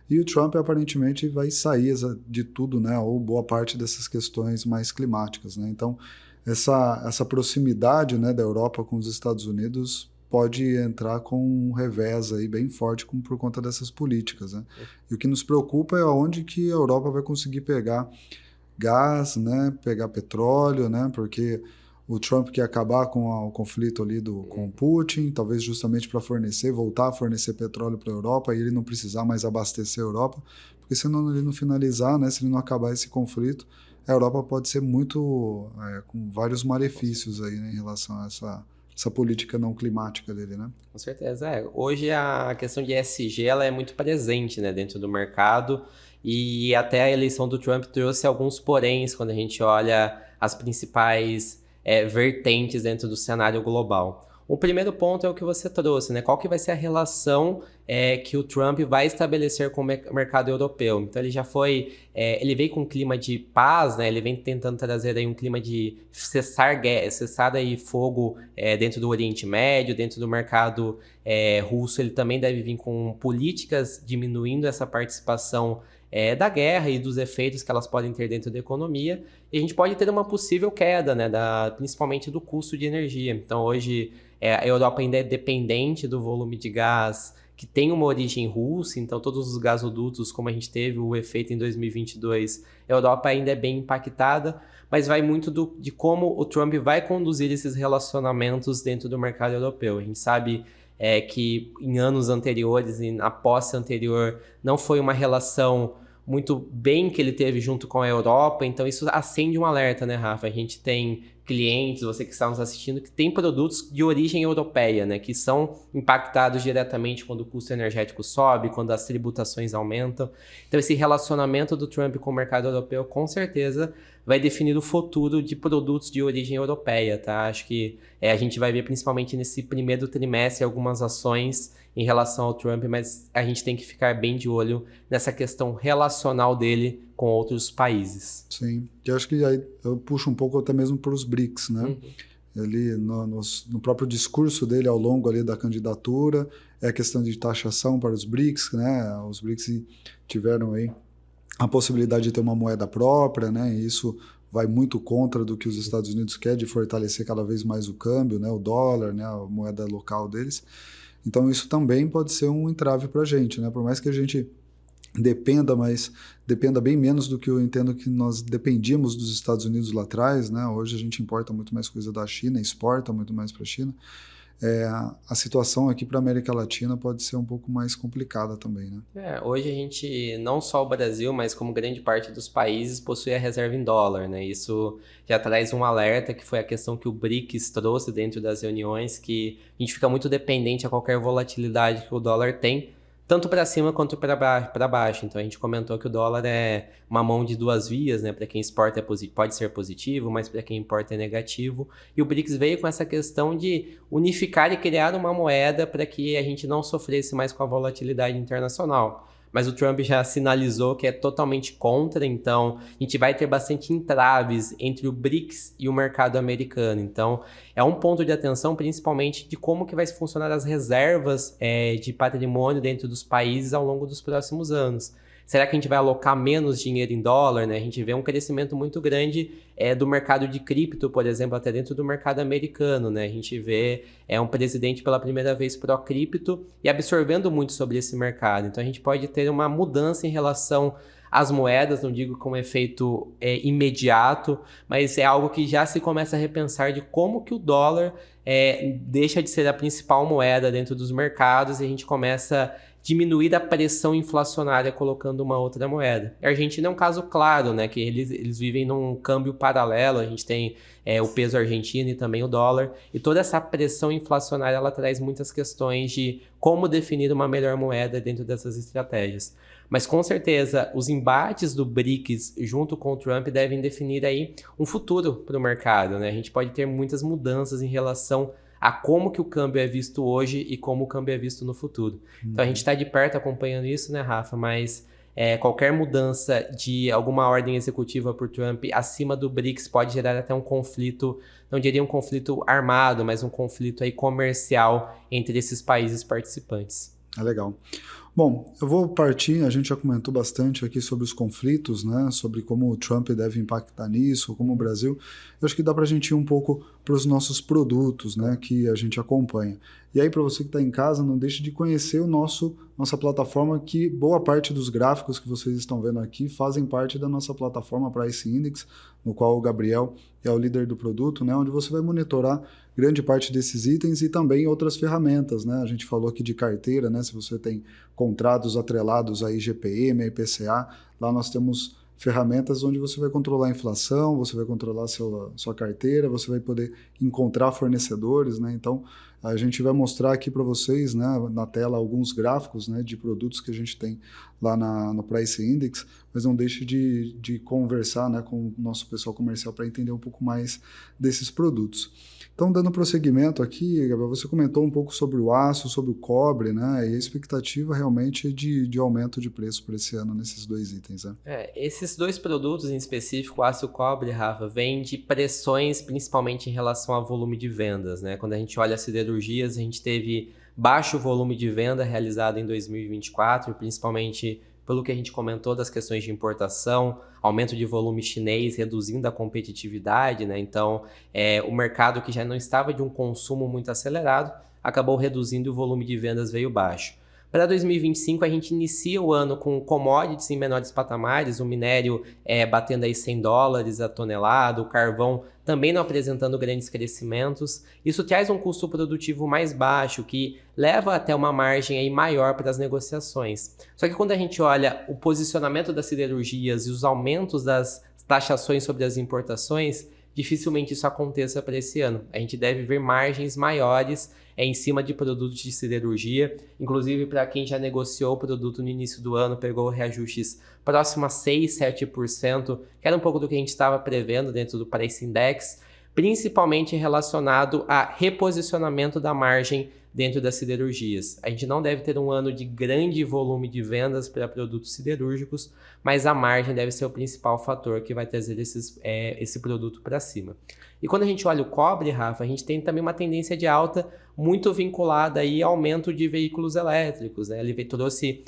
E o Trump aparentemente vai sair de tudo, né, ou boa parte dessas questões mais climáticas, né? Então, essa proximidade, né, da Europa com os Estados Unidos pode entrar com um revés aí bem forte por conta dessas políticas, né? E o que nos preocupa é onde que a Europa vai conseguir pegar gás, né, pegar petróleo, né, porque o Trump quer acabar com o conflito ali com o Putin, talvez justamente para voltar a fornecer petróleo para a Europa e ele não precisar mais abastecer a Europa, porque se ele não finalizar, né, se ele não acabar esse conflito, a Europa pode ser muito, com vários malefícios aí, né, em relação a essa política não climática dele, né? Com certeza, Hoje a questão de ESG ela é muito presente, né, dentro do mercado. E até a eleição do Trump trouxe alguns poréns quando a gente olha as principais vertentes dentro do cenário global. O primeiro ponto é o que você trouxe, né? Qual que vai ser a relação que o Trump vai estabelecer com o mercado europeu? Então ele já ele veio com um clima de paz, né? Ele vem tentando trazer aí um clima de cessar aí fogo dentro do Oriente Médio, dentro do mercado russo. Ele também deve vir com políticas diminuindo essa participação da guerra e dos efeitos que elas podem ter dentro da economia, e a gente pode ter uma possível queda, né, principalmente do custo de energia. Então, hoje, a Europa ainda é dependente do volume de gás que tem uma origem russa, então todos os gasodutos, como a gente teve o efeito em 2022, a Europa ainda é bem impactada, mas vai muito de como o Trump vai conduzir esses relacionamentos dentro do mercado europeu. A gente sabe que em anos anteriores e na posse anterior não foi uma relação muito bem que ele teve junto com a Europa, então isso acende um alerta, né, Rafa? A gente tem clientes, você que está nos assistindo, que tem produtos de origem europeia, né, que são impactados diretamente quando o custo energético sobe, quando as tributações aumentam. Então esse relacionamento do Trump com o mercado europeu, com certeza, vai definir o futuro de produtos de origem europeia, tá? Acho que a gente vai ver principalmente nesse primeiro trimestre algumas ações em relação ao Trump, mas a gente tem que ficar bem de olho nessa questão relacional dele com outros países. Sim, eu acho que aí eu puxo um pouco até mesmo para os BRICS, né? Ele, no próprio discurso dele ao longo ali da candidatura, a questão de taxação para os BRICS, né? Os BRICS tiveram aí a possibilidade de ter uma moeda própria, né? E isso vai muito contra do que os Estados Unidos quer de fortalecer cada vez mais o câmbio, né? O dólar, né? A moeda local deles. Então isso também pode ser um entrave para a gente, né? Por mais que a gente dependa bem menos do que eu entendo que nós dependíamos dos Estados Unidos lá atrás, né? Hoje a gente importa muito mais coisa da China, exporta muito mais para a China. A situação aqui para a América Latina pode ser um pouco mais complicada também, né? Hoje a gente, não só o Brasil, mas como grande parte dos países, possui a reserva em dólar, né? Isso já traz um alerta, que foi a questão que o BRICS trouxe dentro das reuniões, que a gente fica muito dependente a qualquer volatilidade que o dólar tem, tanto para cima quanto para baixo. Então a gente comentou que o dólar é uma mão de duas vias, né? Para quem exporta pode ser positivo, mas para quem importa é negativo. E o BRICS veio com essa questão de unificar e criar uma moeda para que a gente não sofresse mais com a volatilidade internacional. Mas o Trump já sinalizou que é totalmente contra, então a gente vai ter bastante entraves entre o BRICS e o mercado americano. Então é um ponto de atenção principalmente de como que vai funcionar as reservas de patrimônio dentro dos países ao longo dos próximos anos. Será que a gente vai alocar menos dinheiro em dólar, né? A gente vê um crescimento muito grande do mercado de cripto, por exemplo, até dentro do mercado americano, né? A gente vê um presidente pela primeira vez pró-cripto e absorvendo muito sobre esse mercado. Então a gente pode ter uma mudança em relação às moedas, não digo com efeito imediato, mas é algo que já se começa a repensar de como que o dólar deixa de ser a principal moeda dentro dos mercados e a gente começa diminuir a pressão inflacionária colocando uma outra moeda. A Argentina é um caso claro, né, que eles vivem num câmbio paralelo, a gente tem o peso argentino e também o dólar, e toda essa pressão inflacionária ela traz muitas questões de como definir uma melhor moeda dentro dessas estratégias. Mas com certeza os embates do BRICS junto com o Trump devem definir aí um futuro para o mercado, né? A gente pode ter muitas mudanças em relação a como que o câmbio é visto hoje e como o câmbio é visto no futuro. Então a gente está de perto acompanhando isso, né, Rafa? Mas qualquer mudança de alguma ordem executiva por Trump acima do BRICS pode gerar até um conflito, não diria um conflito armado, mas um conflito aí comercial entre esses países participantes. Legal. Bom, eu vou partir, a gente já comentou bastante aqui sobre os conflitos, né, sobre como o Trump deve impactar nisso, como o Brasil. Eu acho que dá para a gente ir um pouco para os nossos produtos, né, que a gente acompanha. E aí, para você que está em casa, não deixe de conhecer nossa plataforma, que boa parte dos gráficos que vocês estão vendo aqui fazem parte da nossa plataforma Price Index, no qual o Gabriel é o líder do produto, né, onde você vai monitorar grande parte desses itens e também outras ferramentas, né? A gente falou aqui de carteira, né? Se você tem contratos atrelados a IGPM, a IPCA, lá nós temos ferramentas onde você vai controlar a inflação, você vai controlar sua carteira, você vai poder encontrar fornecedores, né? Então, a gente vai mostrar aqui para vocês, né, na tela alguns gráficos, né, de produtos que a gente tem lá no Price Index, mas não deixe de conversar, né, com o nosso pessoal comercial para entender um pouco mais desses produtos. Então, dando prosseguimento aqui, Gabriel, você comentou um pouco sobre o aço, sobre o cobre, né? E a expectativa realmente é de aumento de preço para esse ano nesses dois itens, né? Esses dois produtos em específico, o aço e o cobre, Rafa, vêm de pressões principalmente em relação ao volume de vendas, né? Quando a gente olha as siderurgias, a gente teve baixo volume de venda realizado em 2024, principalmente pelo que a gente comentou das questões de importação, aumento de volume chinês, reduzindo a competitividade, né? Então, o mercado que já não estava de um consumo muito acelerado, acabou reduzindo e o volume de vendas veio baixo. Para 2025, a gente inicia o ano com commodities em menores patamares, o minério batendo aí $100 a tonelada, o carvão também não apresentando grandes crescimentos. Isso traz um custo produtivo mais baixo, que leva até uma margem aí maior para as negociações. Só que quando a gente olha o posicionamento das siderurgias e os aumentos das taxações sobre as importações, dificilmente isso aconteça para esse ano. A gente deve ver margens maiores em cima de produtos de siderurgia, inclusive para quem já negociou o produto no início do ano, pegou reajustes próximo a 6%, 7%, que era um pouco do que a gente estava prevendo dentro do Price Index, principalmente relacionado a reposicionamento da margem dentro das siderurgias. A gente não deve ter um ano de grande volume de vendas para produtos siderúrgicos, mas a margem deve ser o principal fator que vai trazer esse produto para cima. E quando a gente olha o cobre, Rafa, a gente tem também uma tendência de alta muito vinculada aí ao aumento de veículos elétricos, né? Ele trouxe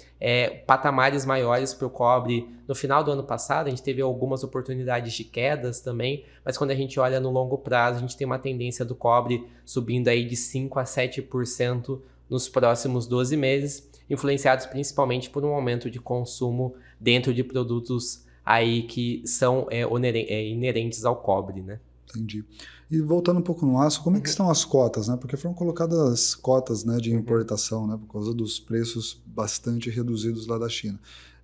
patamares maiores para o cobre no final do ano passado, a gente teve algumas oportunidades de quedas também, mas quando a gente olha no longo prazo, a gente tem uma tendência do cobre subindo aí de 5% a 7% nos próximos 12 meses, influenciados principalmente por um aumento de consumo dentro de produtos aí que são inerentes ao cobre, né? Entendi. E voltando um pouco no aço, como é que estão as cotas, né? Porque foram colocadas cotas, né, de importação, né, por causa dos preços bastante reduzidos lá da China.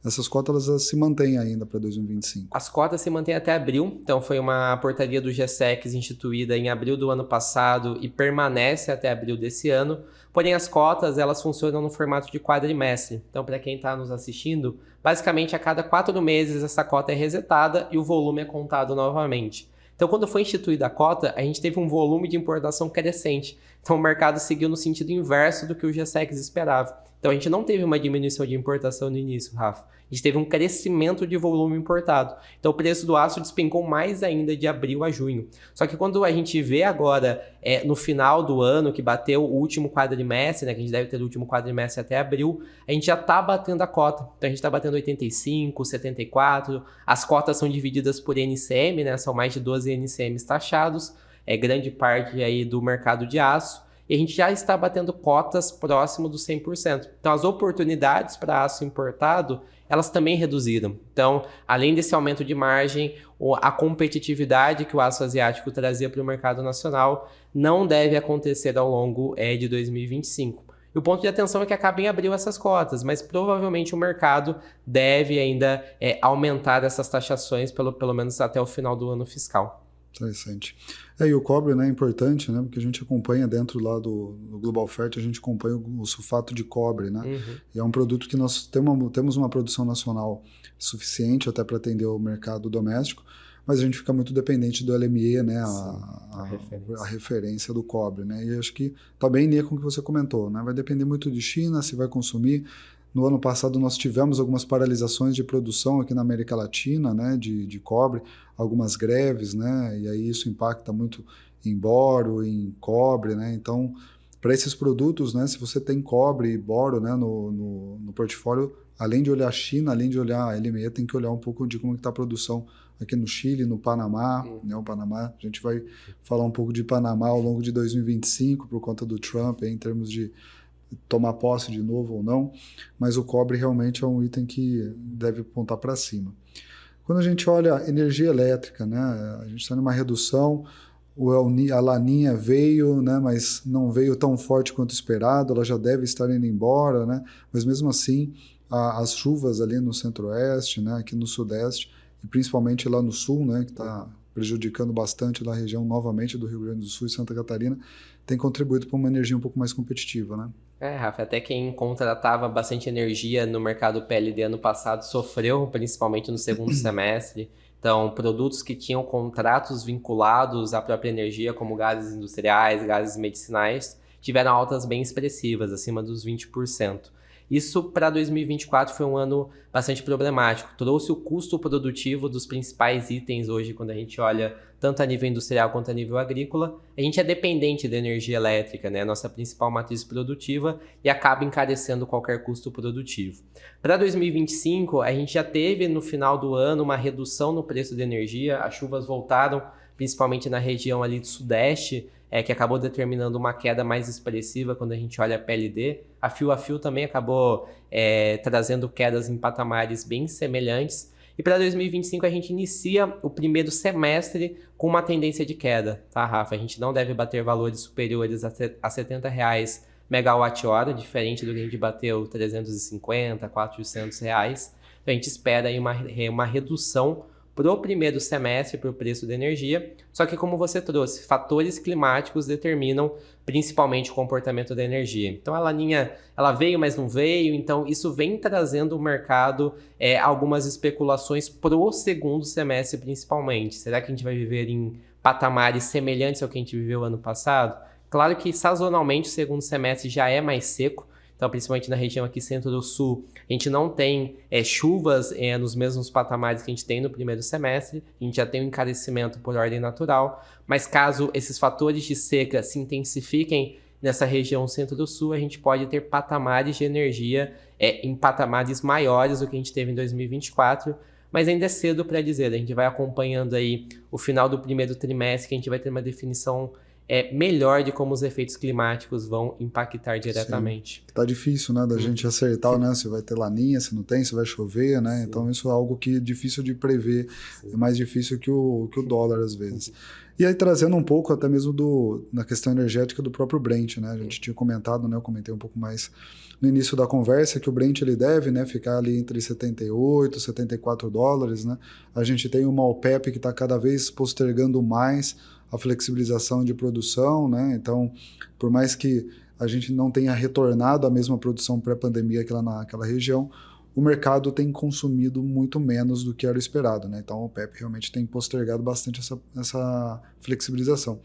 Essas cotas elas se mantêm ainda para 2025? As cotas se mantêm até abril, então foi uma portaria do GSEX instituída em abril do ano passado e permanece até abril desse ano. Porém, as cotas elas funcionam no formato de quadrimestre. Então, para quem está nos assistindo, basicamente a cada 4 meses essa cota é resetada e o volume é contado novamente. Então, quando foi instituída a cota, a gente teve um volume de importação crescente. Então, o mercado seguiu no sentido inverso do que o GSEX esperava. Então, a gente não teve uma diminuição de importação no início, Rafa. A gente teve um crescimento de volume importado. Então, o preço do aço despencou mais ainda de abril a junho. Só que quando a gente vê agora, no final do ano, que bateu o último quadrimestre, né, que a gente deve ter o último quadrimestre até abril, a gente já está batendo a cota. Então, a gente está batendo 85, 74. As cotas são divididas por NCM, né, são mais de 12 NCMs taxados. Grande parte aí do mercado de aço. E a gente já está batendo cotas próximo dos 100%. Então, as oportunidades para aço importado, elas também reduziram. Então, além desse aumento de margem, a competitividade que o aço asiático trazia para o mercado nacional não deve acontecer ao longo de 2025. E o ponto de atenção é que a Klabin abriu essas cotas, mas provavelmente o mercado deve ainda aumentar essas taxações pelo menos até o final do ano fiscal. Interessante. E o cobre, né, é importante, né, porque a gente acompanha dentro lá do Global Fert, a gente acompanha o sulfato de cobre, né, e é um produto que nós temos uma produção nacional suficiente até para atender o mercado doméstico, mas a gente fica muito dependente do LME, né, a referência do cobre, né, e acho que está bem em linha com o que você comentou, né, vai depender muito de China, se vai consumir. No ano passado nós tivemos algumas paralisações de produção aqui na América Latina, né, de cobre, algumas greves, né, e aí isso impacta muito em boro, em cobre, né, então para esses produtos, né, se você tem cobre e boro, né, no portfólio, além de olhar a China, além de olhar a LME, tem que olhar um pouco de como está a produção aqui no Chile, no Panamá, né, o Panamá, a gente vai falar um pouco de Panamá ao longo de 2025 por conta do Trump, em termos de tomar posse de novo ou não, mas o cobre realmente é um item que deve apontar para cima. Quando a gente olha energia elétrica, né, a gente está numa redução, a laninha veio, né, mas não veio tão forte quanto esperado, ela já deve estar indo embora, né, mas mesmo assim as chuvas ali no centro-oeste, né, aqui no sudeste, e principalmente lá no sul, né, que está prejudicando bastante lá a região novamente do Rio Grande do Sul e Santa Catarina, tem contribuído para uma energia um pouco mais competitiva, né? Rafa, até quem contratava bastante energia no mercado PLD ano passado sofreu, principalmente no segundo semestre. Então, produtos que tinham contratos vinculados à própria energia, como gases industriais, gases medicinais, tiveram altas bem expressivas, acima dos 20%. Isso para 2024 foi um ano bastante problemático. Trouxe o custo produtivo dos principais itens hoje, quando a gente olha tanto a nível industrial quanto a nível agrícola. A gente é dependente da energia elétrica, né? Nossa principal matriz produtiva, e acaba encarecendo qualquer custo produtivo. Para 2025, a gente já teve no final do ano uma redução no preço da energia. As chuvas voltaram, principalmente na região ali do sudeste, que acabou determinando uma queda mais expressiva quando a gente olha a PLD. A Fio também acabou trazendo quedas em patamares bem semelhantes. E para 2025 a gente inicia o primeiro semestre com uma tendência de queda, tá, Rafa? A gente não deve bater valores superiores a R$70 megawatt-hora, diferente do que a gente bateu R$350, R$400. Então a gente espera aí uma redução para o primeiro semestre para o preço da energia, só que como você trouxe, fatores climáticos determinam principalmente o comportamento da energia. Então a laninha, ela veio, mas não veio, então isso vem trazendo o mercado algumas especulações para o segundo semestre principalmente. Será que a gente vai viver em patamares semelhantes ao que a gente viveu ano passado? Claro que sazonalmente o segundo semestre já é mais seco, então principalmente na região aqui centro-sul, a gente não tem chuvas nos mesmos patamares que a gente tem no primeiro semestre, a gente já tem um encarecimento por ordem natural, mas caso esses fatores de seca se intensifiquem nessa região centro-sul, a gente pode ter patamares de energia em patamares maiores do que a gente teve em 2024, mas ainda é cedo para dizer, a gente vai acompanhando aí o final do primeiro trimestre, que a gente vai ter uma definição melhor de como os efeitos climáticos vão impactar diretamente. Sim. Tá difícil, né, da gente acertar, né, se vai ter laninha, se não tem, se vai chover, né, então isso é algo que é difícil de prever, é mais difícil que o dólar às vezes. E aí trazendo um pouco até mesmo na questão energética do próprio Brent, né, a gente tinha comentado, né, eu comentei um pouco mais no início da conversa, que o Brent ele deve, né, ficar ali entre 78 e 74 dólares, né, a gente tem uma OPEP que está cada vez postergando mais a flexibilização de produção, né? Então, por mais que a gente não tenha retornado à mesma produção pré-pandemia naquela região, o mercado tem consumido muito menos do que era esperado, né? Então, o OPEP realmente tem postergado bastante essa flexibilização.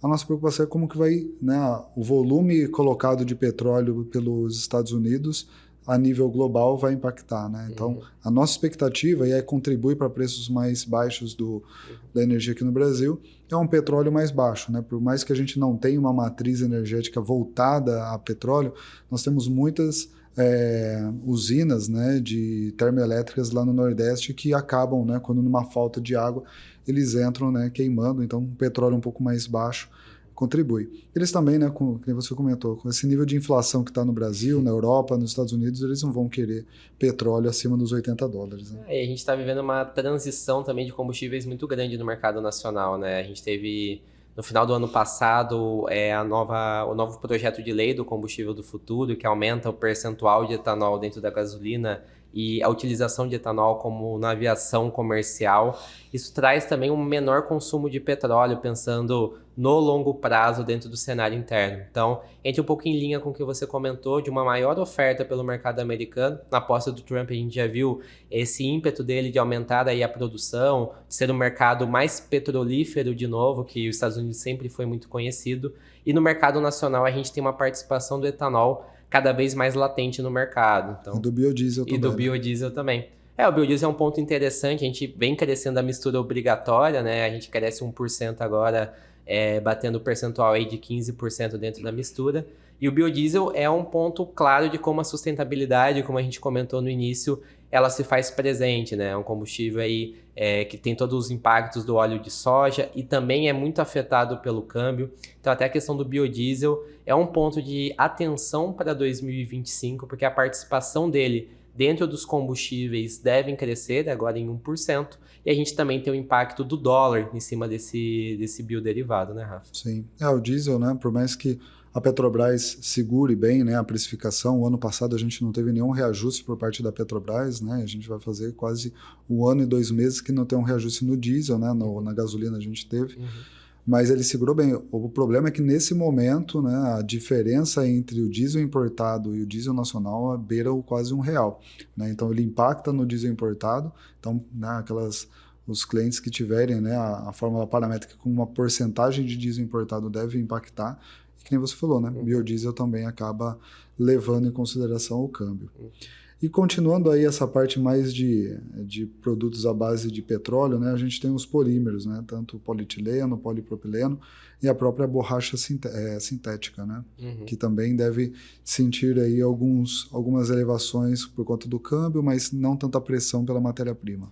A nossa preocupação é como que vai, né, o volume colocado de petróleo pelos Estados Unidos a nível global vai impactar, né? Então, a nossa expectativa é contribuir para preços mais baixos da energia aqui no Brasil, é um petróleo mais baixo, né? Por mais que a gente não tenha uma matriz energética voltada a petróleo, nós temos muitas usinas, né, de termoelétricas lá no Nordeste que acabam, né, quando numa falta de água, eles entram, né, queimando, então um petróleo um pouco mais baixo contribui. Eles também, né, como você comentou, com esse nível de inflação que está no Brasil, na Europa, nos Estados Unidos, eles não vão querer petróleo acima dos 80 dólares. Né? E a gente está vivendo uma transição também de combustíveis muito grande no mercado nacional, né? A gente teve No final do ano passado, o novo projeto de lei do combustível do futuro, que aumenta o percentual de etanol dentro da gasolina e a utilização de etanol como na aviação comercial. Isso traz também um menor consumo de petróleo, pensando no longo prazo dentro do cenário interno. Então, entra um pouco em linha com o que você comentou, de uma maior oferta pelo mercado americano. Na posse do Trump, a gente já viu esse ímpeto dele de aumentar aí a produção, de ser um mercado mais petrolífero de novo, que os Estados Unidos sempre foi muito conhecido. E no mercado nacional, a gente tem uma participação do etanol cada vez mais latente no mercado. Então, e do biodiesel também. E do biodiesel também. O biodiesel é um ponto interessante, a gente vem crescendo a mistura obrigatória, né? A gente cresce 1% agora, batendo o percentual aí de 15% dentro da mistura. E o biodiesel é um ponto claro de como a sustentabilidade, como a gente comentou no início, ela se faz presente, né? É um combustível aí que tem todos os impactos do óleo de soja e também é muito afetado pelo câmbio. Então, até a questão do biodiesel é um ponto de atenção para 2025, porque a participação dele dentro dos combustíveis devem crescer agora em 1%, e a gente também tem o impacto do dólar em cima desse bioderivado, né, Rafa? Sim, o diesel, né, por mais que a Petrobras segure bem, né, a precificação, o ano passado a gente não teve nenhum reajuste por parte da Petrobras, né, a gente vai fazer quase 1 ano e 2 meses que não tem um reajuste no diesel, né, na gasolina a gente teve. Mas ele segurou bem. O problema é que nesse momento, né, a diferença entre o diesel importado e o diesel nacional beira quase R$1, né? Então ele impacta no diesel importado. Então, né, os clientes que tiverem, né, a fórmula paramétrica com uma porcentagem de diesel importado deve impactar. E que nem você falou, né, biodiesel também acaba levando em consideração o câmbio. E continuando aí essa parte mais de produtos à base de petróleo, né, a gente tem os polímeros, né, tanto o polietileno, polipropileno e a própria borracha sintética, né, que também deve sentir aí algumas elevações por conta do câmbio, mas não tanta pressão pela matéria-prima.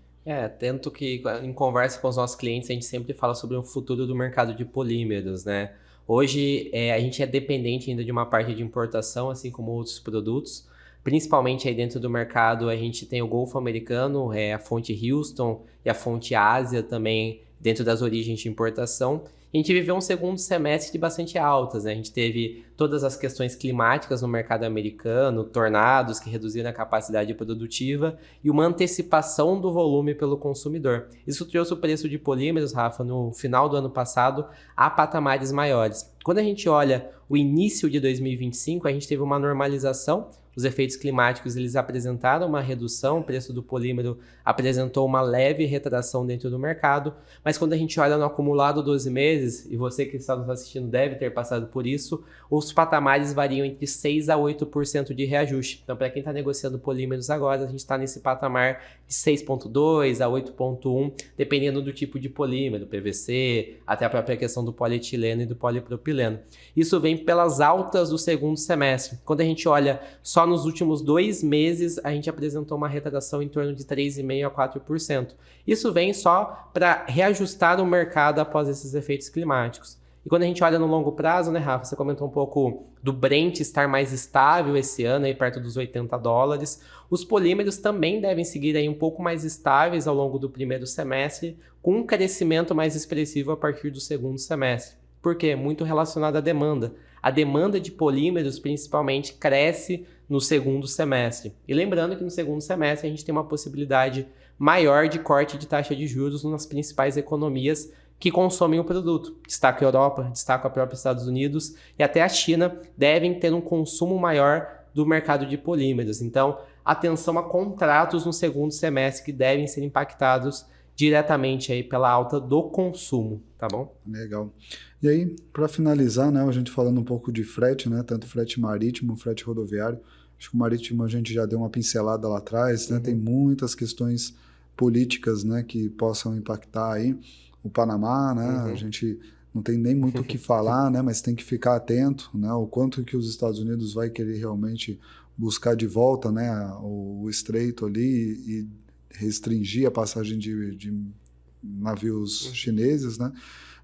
Tanto que em conversa com os nossos clientes a gente sempre fala sobre o futuro do mercado de polímeros, né. Hoje a gente é dependente ainda de uma parte de importação, assim como outros produtos. Principalmente aí dentro do mercado, a gente tem o Golfo Americano, a fonte Houston e a fonte Ásia também dentro das origens de importação. A gente viveu um segundo semestre de bastante altas, né? A gente teve todas as questões climáticas no mercado americano, tornados que reduziram a capacidade produtiva e uma antecipação do volume pelo consumidor. Isso trouxe o preço de polímeros, Rafa, no final do ano passado a patamares maiores. Quando a gente olha o início de 2025, a gente teve uma normalização. Os efeitos climáticos eles apresentaram uma redução, o preço do polímero apresentou uma leve retração dentro do mercado, mas quando a gente olha no acumulado 12 meses, e você que está nos assistindo deve ter passado por isso, os patamares variam entre 6% a 8% de reajuste. Então, para quem está negociando polímeros agora, a gente está nesse patamar de 6,2% a 8,1%, dependendo do tipo de polímero, PVC, até a própria questão do polietileno e do polipropileno. Isso vem pelas altas do segundo semestre. Quando a gente olha só nos últimos 2 meses, a gente apresentou uma retração em torno de 3,5% a 4%. Isso vem só para reajustar o mercado após esses efeitos climáticos. E quando a gente olha no longo prazo, né, Rafa, você comentou um pouco do Brent estar mais estável esse ano, aí perto dos $80. Os polímeros também devem seguir aí um pouco mais estáveis ao longo do primeiro semestre, com um crescimento mais expressivo a partir do segundo semestre. Por quê? Muito relacionado à demanda. A demanda de polímeros, principalmente, cresce no segundo semestre. E lembrando que no segundo semestre a gente tem uma possibilidade maior de corte de taxa de juros nas principais economias que consomem o produto. Destaca a Europa, destaca a própria Estados Unidos e até a China devem ter um consumo maior do mercado de polímeros. Então, atenção a contratos no segundo semestre que devem ser impactados diretamente aí pela alta do consumo, tá bom? Legal. E aí, para finalizar, né, a gente falando um pouco de frete, né, tanto frete marítimo, frete rodoviário, acho que o marítimo a gente já deu uma pincelada lá atrás, né, tem muitas questões políticas, né, que possam impactar aí. O Panamá, né, a gente não tem nem muito o que falar, né, mas tem que ficar atento, né, o quanto que os Estados Unidos vai querer realmente buscar de volta, né, o estreito ali e restringir a passagem de navios chineses, né?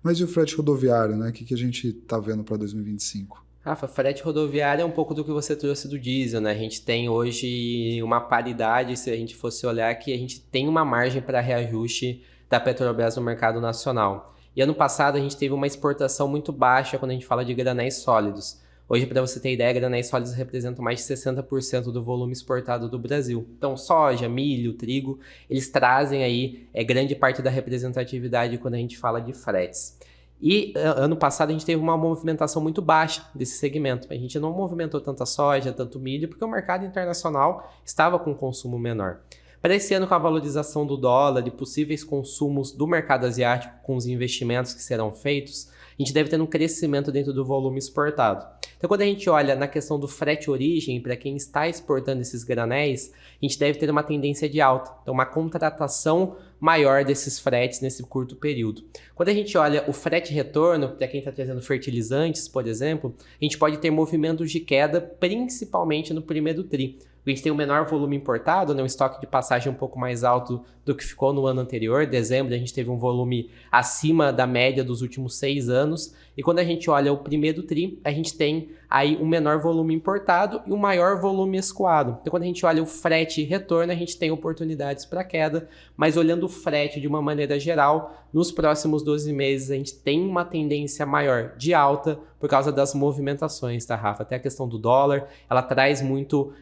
Mas e o frete rodoviário, né? O que a gente está vendo para 2025? Rafa, frete rodoviário é um pouco do que você trouxe do diesel, né? A gente tem hoje uma paridade, se a gente fosse olhar que a gente tem uma margem para reajuste da Petrobras no mercado nacional. E ano passado a gente teve uma exportação muito baixa quando a gente fala de granéis sólidos. Hoje, para você ter ideia, granéis sólidos representam mais de 60% do volume exportado do Brasil. Então, soja, milho, trigo, eles trazem aí grande parte da representatividade quando a gente fala de fretes. E ano passado a gente teve uma movimentação muito baixa desse segmento. A gente não movimentou tanta soja, tanto milho, porque o mercado internacional estava com consumo menor. Para esse ano, com a valorização do dólar e possíveis consumos do mercado asiático com os investimentos que serão feitos, a gente deve ter um crescimento dentro do volume exportado. Então, quando a gente olha na questão do frete origem, para quem está exportando esses granéis, a gente deve ter uma tendência de alta. Então, uma contratação maior desses fretes nesse curto período. Quando a gente olha o frete retorno, para quem está trazendo fertilizantes, por exemplo, a gente pode ter movimentos de queda, principalmente no primeiro tri. A gente tem um menor volume importado, né, um estoque de passagem um pouco mais alto do que ficou no ano anterior. Dezembro a gente teve um volume acima da média dos últimos 6 anos. E quando a gente olha o primeiro tri, a gente tem aí um menor volume importado e um maior volume escoado. Então quando a gente olha o frete e retorno, a gente tem oportunidades para queda, mas olhando o frete de uma maneira geral, nos próximos 12 meses a gente tem uma tendência maior de alta por causa das movimentações, tá, Rafa? Até a questão do dólar, ela traz muito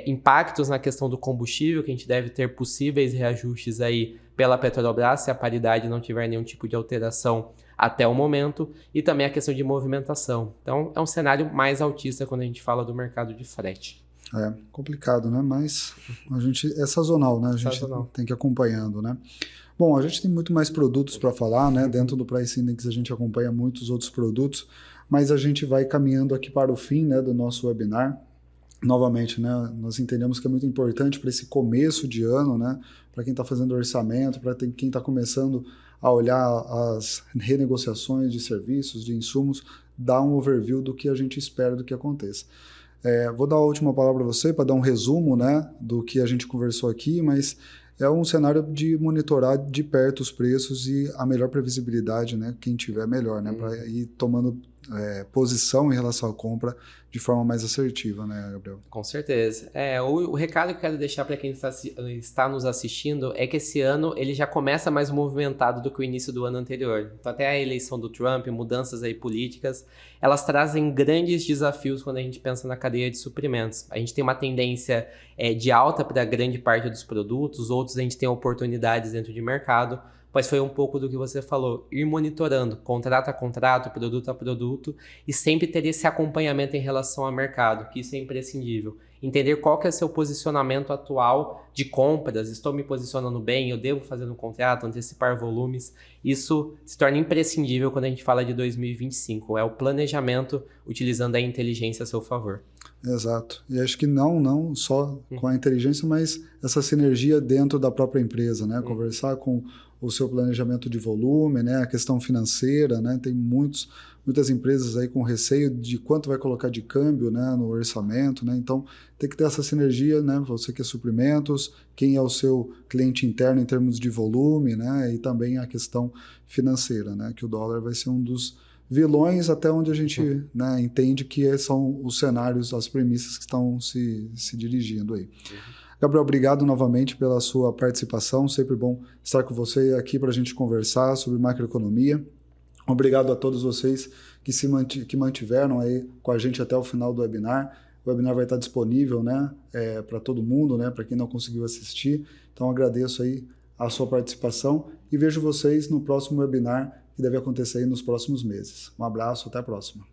impactos na questão do combustível, que a gente deve ter possíveis reajustes aí pela Petrobras, se a paridade não tiver nenhum tipo de alteração até o momento, e também a questão de movimentação. Então, é um cenário mais altista quando a gente fala do mercado de frete. É complicado, né? Mas a gente é sazonal, né? A gente tem que ir acompanhando, né? Bom, a gente tem muito mais produtos para falar, né? Dentro do Price Index a gente acompanha muitos outros produtos, mas a gente vai caminhando aqui para o fim, né, do nosso webinar. Novamente, né, nós entendemos que é muito importante para esse começo de ano, né, para quem está fazendo orçamento, para quem está começando a olhar as renegociações de serviços, de insumos, dar um overview do que a gente espera do que aconteça. Vou dar a última palavra para você, para dar um resumo, né, do que a gente conversou aqui, mas é um cenário de monitorar de perto os preços e a melhor previsibilidade, né, quem tiver melhor, né, para ir tomando posição em relação à compra de forma mais assertiva, né, Gabriel? Com certeza. O recado que eu quero deixar para quem está nos assistindo é que esse ano ele já começa mais movimentado do que o início do ano anterior. Então, até a eleição do Trump, mudanças aí políticas, elas trazem grandes desafios quando a gente pensa na cadeia de suprimentos. A gente tem uma tendência de alta para grande parte dos produtos, outros a gente tem oportunidades dentro de mercado, mas foi um pouco do que você falou, ir monitorando, contrato a contrato, produto a produto, e sempre ter esse acompanhamento em relação ao mercado, que isso é imprescindível. Entender qual que é o seu posicionamento atual de compras, estou me posicionando bem, eu devo fazer um contrato, antecipar volumes, isso se torna imprescindível quando a gente fala de 2025, é o planejamento utilizando a inteligência a seu favor. Exato. E acho que não só com a inteligência, mas essa sinergia dentro da própria empresa, né? Conversar com o seu planejamento de volume, né? A questão financeira, né? Tem muitas empresas aí com receio de quanto vai colocar de câmbio, né, no orçamento, né? Então tem que ter essa sinergia, né? Você que é suprimentos, quem é o seu cliente interno em termos de volume, né? E também a questão financeira, né? Que o dólar vai ser um dos vilões até onde a gente, né, entende que são os cenários, as premissas que estão se dirigindo aí. Gabriel, obrigado novamente pela sua participação, sempre bom estar com você aqui para a gente conversar sobre macroeconomia. Obrigado a todos vocês que mantiveram aí com a gente até o final do webinar. O webinar vai estar disponível, né, para todo mundo, né, para quem não conseguiu assistir. Então agradeço aí a sua participação e vejo vocês no próximo webinar que deve acontecer aí nos próximos meses. Um abraço, até a próxima.